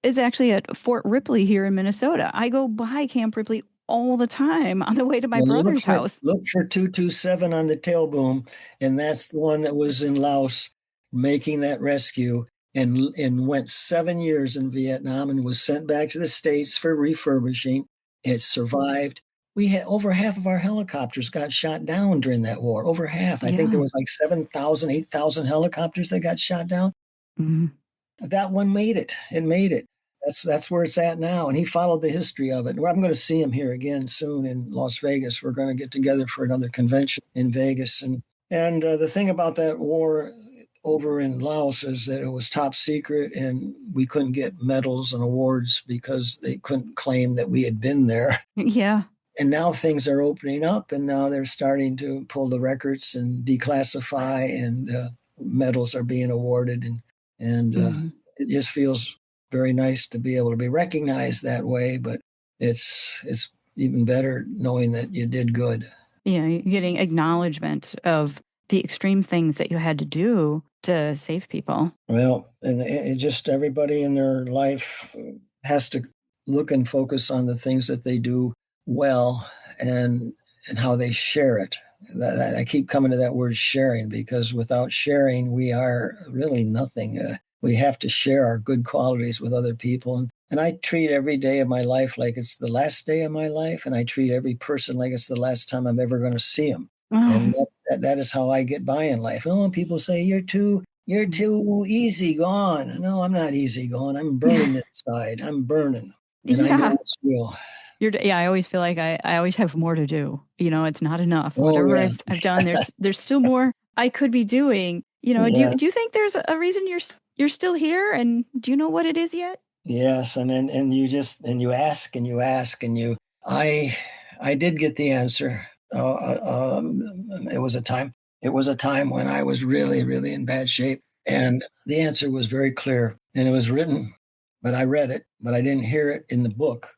is actually at Fort Ripley here in Minnesota. I go by Camp Ripley all the time on the way to my Well, brother's house. look for 227 on the tail boom, and that's the one that was in Laos making that rescue and went 7 years in Vietnam and was sent back to the States for refurbishing. It survived. We had over half of our helicopters got shot down during that war. Over half. I think there Yeah. was like 7,000, 8,000 helicopters that got shot down. Mhm. That one made it. It made it. That's where it's at now. And he followed the history of it. Well, I'm going to see him here again soon in Las Vegas. We're going to get together for another convention in Vegas. And the thing about that war over in Laos is that it was top secret, and we couldn't get medals and awards because they couldn't claim that we had been there. Yeah. And now things are opening up, and now they're starting to pull the records and declassify, and medals are being awarded, and it just feels very nice to be able to be recognized that way. But it's even better knowing that you did good. Yeah, you're getting acknowledgement of the extreme things that you had to do to save people. Well, and it just everybody in their life has to look and focus on the things that they do well, and how they share it. I keep coming to that word sharing, because without sharing, we are really nothing. We have to share our good qualities with other people. And I treat every day of my life like it's the last day of my life, and I treat every person like it's the last time I'm ever going to see them. And Oh, that is how I get by in life. And when people say you're too easy going, no, I'm not easy going. I'm burning inside. I'm burning, and I yeah. know it's real. I always feel like I always have more to do. It's not enough. Oh Whatever yeah, I've done, there's still more I could be doing. Do you yes, think there's a reason you're still here, and do you know what it is yet? yes, and you just you ask and you ask and you. I did get the answer. It was a time. It was a time when I was really, really in bad shape, and the answer was very clear, and it was written, but I read it, but I didn't hear it in the book.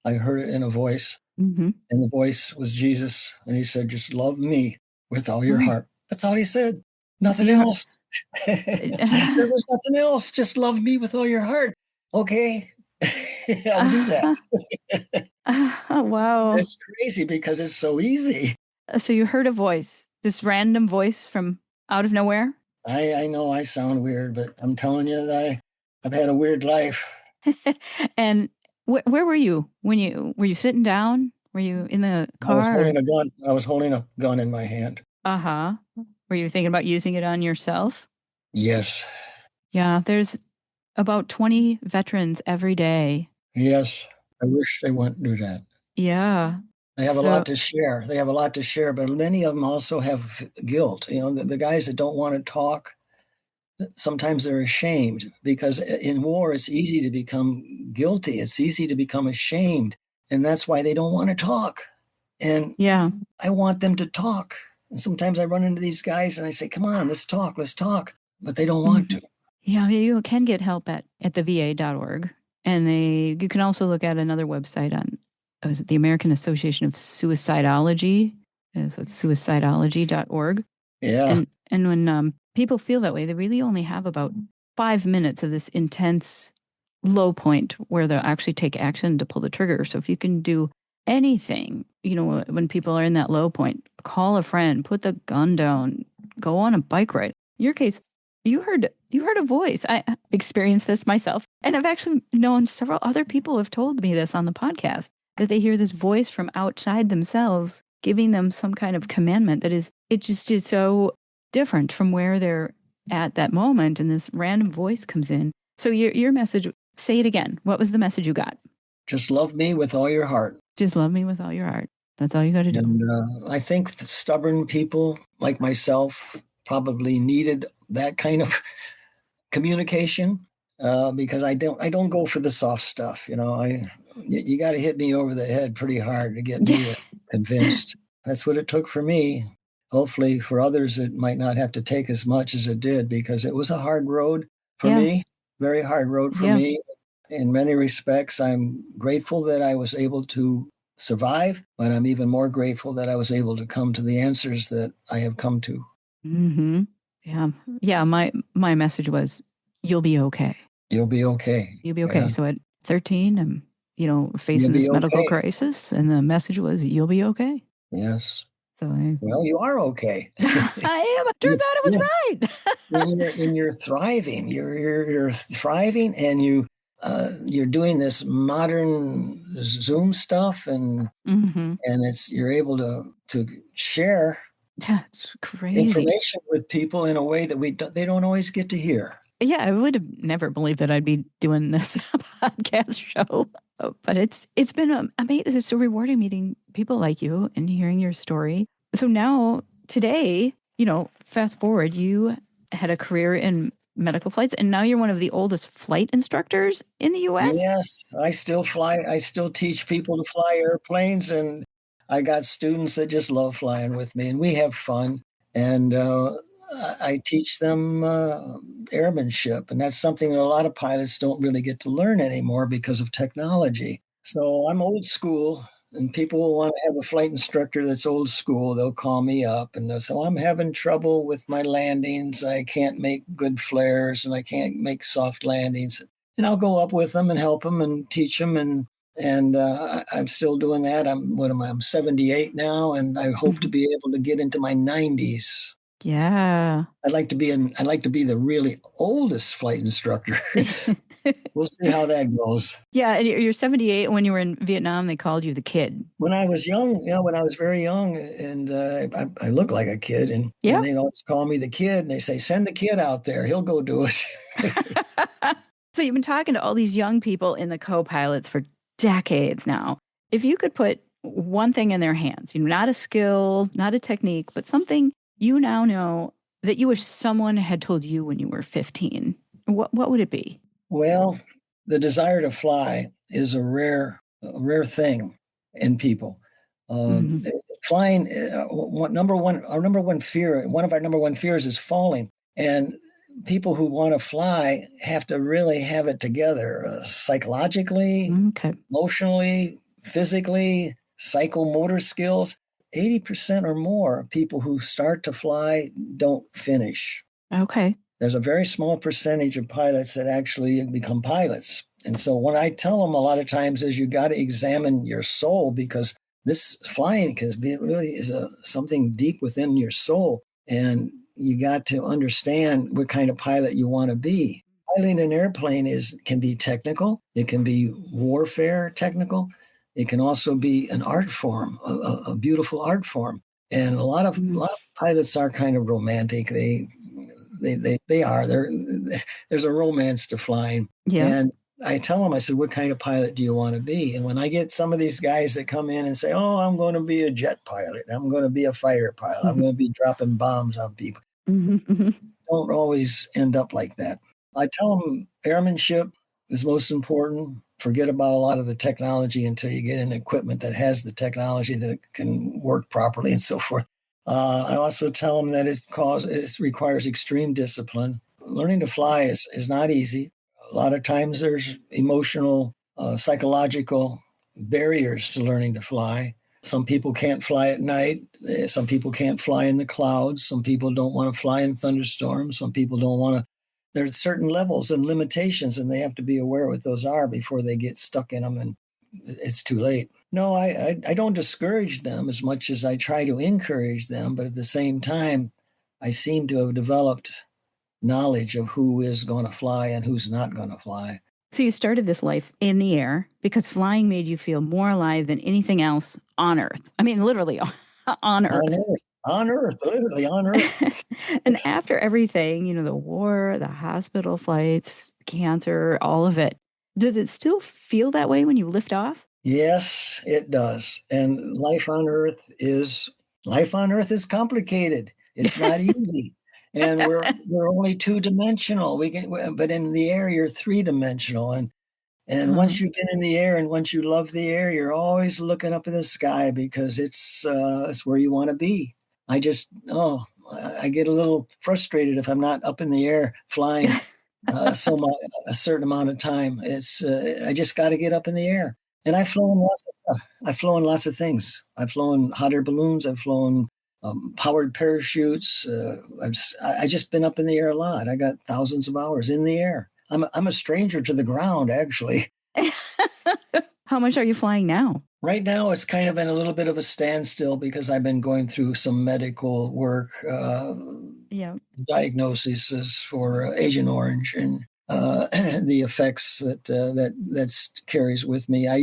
I heard it in a voice, Mm-hmm. and the voice was Jesus, and he said, "Just love me with all your Oh, heart." That's all he said. Nothing yeah. else. There was nothing else. Just love me with all your heart. Okay, I'll do that. Wow. It's crazy because it's so easy. So you heard a voice, this random voice from out of nowhere? I know I sound weird, but I'm telling you that I've had a weird life. And where were you when were you sitting down? Were you in the I was car? holding a gun. I was holding a gun in my hand. Uh-huh. Were you thinking about using it on yourself? Yes, Yeah, there's about 20 veterans every day. yes. I wish they wouldn't do that. Yeah. They have a lot So, to share. They have a lot to share, but many of them also have guilt. The guys that don't want to talk, sometimes they're ashamed, because in war, it's easy to become guilty. It's easy to become ashamed. And that's why they don't want to talk. And yeah. I want them to talk. And sometimes I run into these guys and I say, come on, let's talk, let's talk. But they don't want Mhm. to. Yeah, you can get help at theva.org. And you can also look at another website on, was it the American Association of Suicidology? So it's suicidology.org. Yeah. And when people feel that way, they really only have about 5 minutes of this intense low point where they'll actually take action to pull the trigger. So if you can do anything, when people are in that low point, call a friend, put the gun down, go on a bike ride. In your case, you heard a voice. I experienced this myself, and I've actually known several other people who have told me this on the podcast, that they hear this voice from outside themselves giving them some kind of commandment that it just is so different from where they're at that moment, and this random voice comes in. So your message, say it again. What was the message you got? Just love me with all your heart. Just love me with all your heart. That's all you got to do. And I think the stubborn people like myself probably needed that kind of communication, because I don't go for the soft stuff. You got to hit me over the head pretty hard to get me convinced. That's what it took for me. Hopefully, for others, it might not have to take as much as it did, because it was a hard road for Yeah. me, very hard road for Yeah. me. In many respects, I'm grateful that I was able to survive, but I'm even more grateful that I was able to come to the answers that I have come to. Mm-hmm. Yeah. Yeah. My message was, you'll be okay. You'll be okay. You'll be okay. Yeah. So at 13, I'm, You'll facing be this medical okay. crisis, and the message was, "You'll be okay." Yes. So I, Well, you are okay. I am. It turns You, out I was yeah. right. And you're thriving. You're thriving, and you're doing this modern Zoom stuff, and Hmm. you're able to share Yeah, it's crazy. information with people in a way that they don't always get to hear. Yeah, I would have never believed that I'd be doing this podcast show. But it's been amazing. It's so rewarding meeting people like you and hearing your story. So now today, fast forward, you had a career in medical flights, and now you're one of the oldest flight instructors in the U.S. Yes, I still fly. I still teach people to fly airplanes, and I got students that just love flying with me, and we have fun. And I teach them airmanship, and that's something that a lot of pilots don't really get to learn anymore because of technology. So I'm old school, and people will want to have a flight instructor that's old school. They'll call me up and they'll say, "Well, I'm having trouble with my landings. I can't make good flares, and I can't make soft landings." And I'll go up with them and help them and teach them, I'm still doing that. I'm 78 now, and I hope to Mhm. be able to get into my 90s. Yeah. I'd like to be the really oldest flight instructor. We'll see how that goes. Yeah, and you're 78. When you were in Vietnam, they called you the kid. When I was young, when I was very young, and I look like a kid, and Yeah. they'd always call me the kid, and they say, "Send the kid out there; he'll go do it." So you've been talking to all these young people in the co-pilots for decades now. If you could put one thing in their hands, not a skill, not a technique, but something you now know that you wish someone had told you when you were 15, what would it be? Well, the desire to fly is a rare thing in people. Hmm. Flying, our number one fear, one of our number one fears is falling. And people who want to fly have to really have it together psychologically, Okay. emotionally, physically, psychomotor skills. 80% or more of people who start to fly don't finish. Okay. There's a very small percentage of pilots that actually become pilots. And so what I tell them a lot of times is you got to examine your soul, because this flying really is something deep within your soul. And you got to understand what kind of pilot you want to be. Piloting an airplane can be technical. It can be warfare technical. It can also be an art form, a beautiful art form. And a Mm. lot of pilots are kind of romantic. They are. There's a romance to flying. Yeah. And I tell them, I said, "What kind of pilot do you want to be?" And when I get some of these guys that come in and say, "Oh, I'm going to be a jet pilot. I'm going to be a fighter pilot. I'm going to be dropping bombs on people," Hmm. Hmm. don't always end up like that. I tell them airmanship is most important. Forget about a lot of the technology until you get an equipment that has the technology that it can work properly and so forth. I also tell them that it requires extreme discipline. Learning to fly is not easy. A lot of times there's emotional, psychological barriers to learning to fly. Some people can't fly at night. Some people can't fly in the clouds. Some people don't want to fly in thunderstorms. Some people don't want to. There's certain levels and limitations, and they have to be aware what those are before they get stuck in them, and it's too late. No, I don't discourage them as much as I try to encourage them, but at the same time, I seem to have developed knowledge of who is going to fly and who's not going to fly. So you started this life in the air because flying made you feel more alive than anything else on Earth. I mean, literally on Earth. On Earth, literally on Earth. And after everything, the war, the hospital flights, cancer, all of it, does it still feel that way when you lift off? Yes, it does. And life on Earth is complicated. It's not easy. And we're only two-dimensional. But in the air you're three-dimensional. And Uh, once you've been in the air and once you love the air, you're always looking up in the sky because it's where you want to be. I get a little frustrated if I'm not up in the air flying a certain amount of time. I just got to get up in the air. And I've flown lots of things. I've flown hot air balloons. I've flown powered parachutes. I just been up in the air a lot. I got thousands of hours in the air. I'm a stranger to the ground, actually. How much are you flying now? Right now, it's kind of in a little bit of a standstill because I've been going through some medical work, Yeah. diagnoses for Agent Orange and the effects that carries with me. I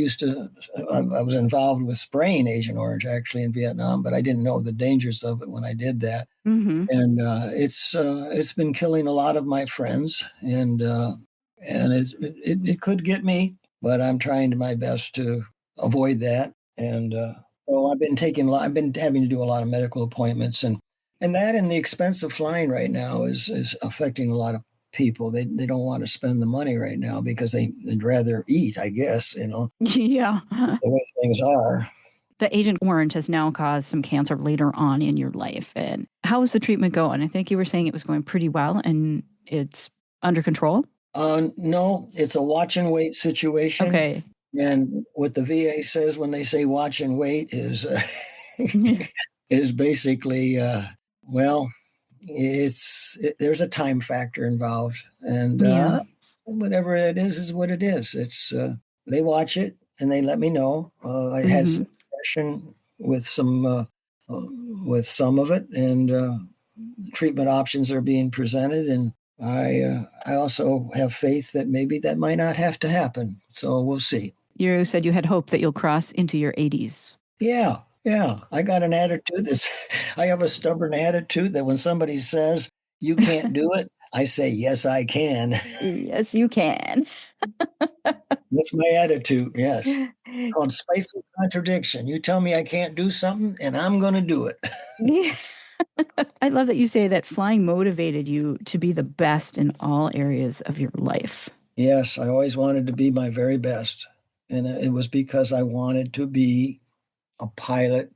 was involved with spraying Agent Orange actually in Vietnam, but I didn't know the dangers of it when I did that. Mm-hmm. And it's been killing a lot of my friends, and it could get me, but I'm trying my best to avoid that. And so I've been having to do a lot of medical appointments, and that and the expense of flying right now is affecting a lot of people. They don't want to spend the money right now because they'd rather eat, I guess, Yeah. the way things are. The Agent Orange has now caused some cancer later on in your life. And how is the treatment going? I think you were saying it was going pretty well and it's under control. No, it's a watch and wait situation. Okay. And what the VA says when they say watch and wait is is basically well, there's a time factor involved, and Yeah. whatever it is what it is. It's they watch it and they let me know. I had Mm-hmm. some depression uh, with some of it, and treatment options are being presented, and I also have faith that maybe that might not have to happen. So we'll see. You said you had hope that you'll cross into your 80s. Yeah, yeah. I got an attitude that's, I have a stubborn attitude that when somebody says you can't do it, I say, yes, I can. Yes, you can. That's my attitude. Yes. Called spiteful contradiction. You tell me I can't do something and I'm going to do it. Yeah. I love that you say that flying motivated you to be the best in all areas of your life. Yes, I always wanted to be my very best. And it was because I wanted to be a pilot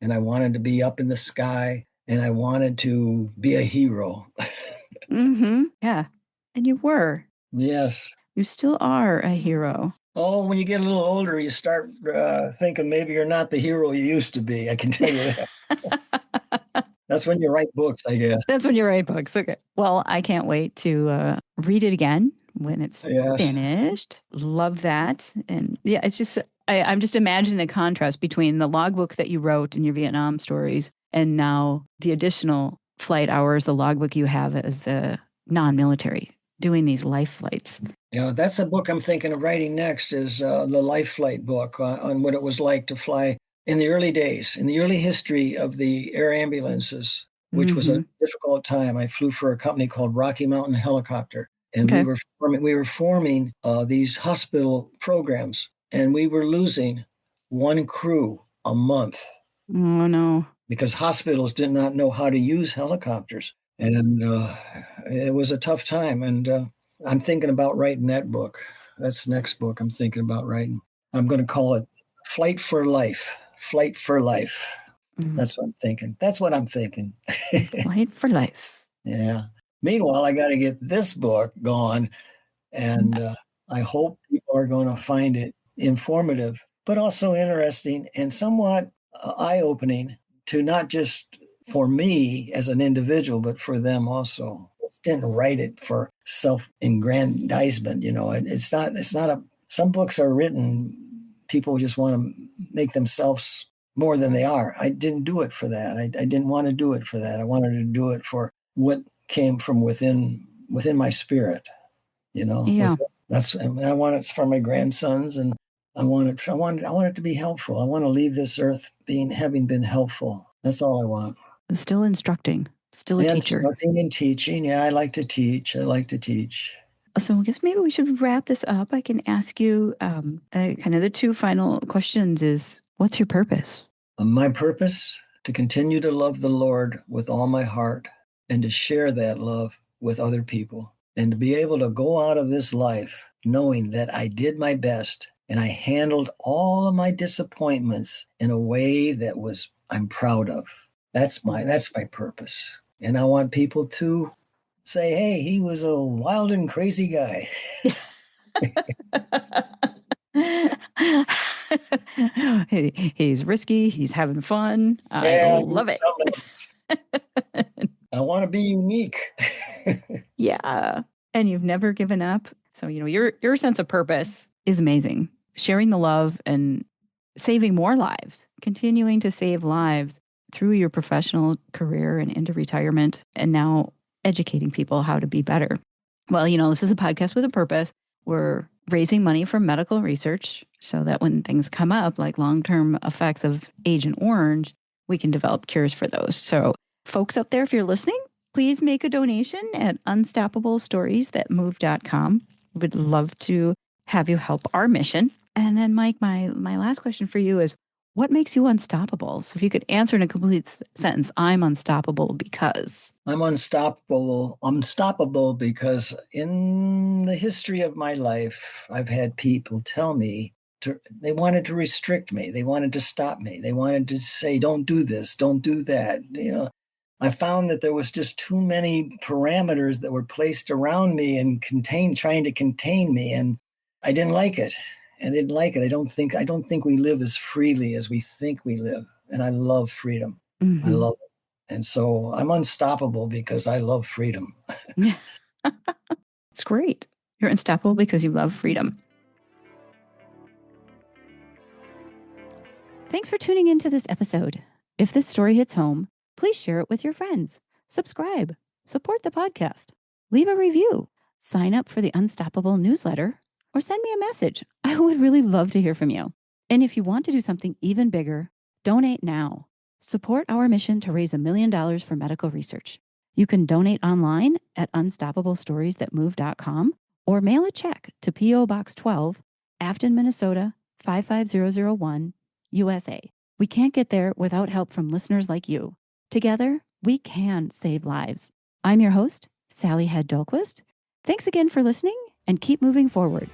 and I wanted to be up in the sky and I wanted to be a hero. Mm-hmm. Yeah. And you were. Yes. You still are a hero. Oh, when you get a little older, you start thinking maybe you're not the hero you used to be. I can tell you that. That's when you write books, I guess. That's when you write books. Okay. Well, I can't wait to read it again when it's Yes. finished. Love that. And yeah, it's just, I'm just imagining the contrast between the logbook that you wrote in your Vietnam stories and now the additional flight hours, the logbook you have as a non military doing these life flights. Yeah, that's a book I'm thinking of writing next is the Life Flight book on what it was like to fly in the early days, in the early history of the air ambulances, which was a Mm-hmm. difficult time. I flew for a company called Rocky Mountain Helicopter, and Okay. we were forming these hospital programs, and we were losing one crew a month Oh, no. because hospitals did not know how to use helicopters, and it was a tough time. And I'm thinking about writing that book. That's the next book I'm thinking about writing. I'm going to call it Flight for Life. Flight for Life. Mm. That's what I'm thinking. That's what I'm thinking. Flight for life. Yeah. Meanwhile, I got to get this book gone, and I hope people are going to find it informative, but also interesting and somewhat eye-opening to not just for me as an individual, but for them also. I didn't write it for self-aggrandizement. It's not. It's not a. Some books are written. People just want to make themselves more than they are. I didn't do it for that. I didn't want to do it for that. I wanted to do it for what came from within my spirit. Yeah. I want it for my grandsons, and I want it to be helpful. I want to leave this earth having been helpful. That's all I want. Still instructing, still a And teacher. instructing and teaching. Yeah, I like to teach. I like to teach. So I guess maybe we should wrap this up. I can ask you kind of the two final questions is what's your purpose? My purpose to continue to love the Lord with all my heart and to share that love with other people and to be able to go out of this life knowing that I did my best and I handled all of my disappointments in a way that I'm proud of. That's my purpose. And I want people to say, hey, he was a wild and crazy guy. He's risky. He's having fun. I Yeah, love he's it. something else. I want to be unique. Yeah. and you've never given up. So, your sense of purpose is amazing. Sharing the love and saving more lives, continuing to save lives through your professional career and into retirement, and now educating people how to be better. Well, this is a podcast with a purpose. We're raising money for medical research so that when things come up, like long-term effects of Agent Orange, we can develop cures for those. So folks out there, if you're listening, please make a donation at unstoppablestoriesthatmove.com. We'd love to have you help our mission. And then, Mike, my last question for you is, what makes you unstoppable? So if you could answer in a complete sentence, I'm unstoppable because. I'm unstoppable because in the history of my life, I've had people tell me they wanted to restrict me. They wanted to stop me. They wanted to say, don't do this, don't do that. I found that there was just too many parameters that were placed around me and trying to contain me. And I didn't like it. I didn't like it. I don't think we live as freely as we think we live. And I love freedom. Mm-hmm. I love it. And so I'm unstoppable because I love freedom. It's great. You're unstoppable because you love freedom. Thanks for tuning into this episode. If this story hits home, please share it with your friends. Subscribe. Support the podcast. Leave a review. Sign up for the Unstoppable newsletter or send me a message. I would really love to hear from you. And if you want to do something even bigger, donate now. Support our mission to raise $1 million for medical research. You can donate online at unstoppablestoriesthatmove.com or mail a check to P.O. Box 12, Afton, Minnesota 55001, USA. We can't get there without help from listeners like you. Together, we can save lives. I'm your host, Sally Hed Dahlquist. Thanks again for listening and keep moving forward.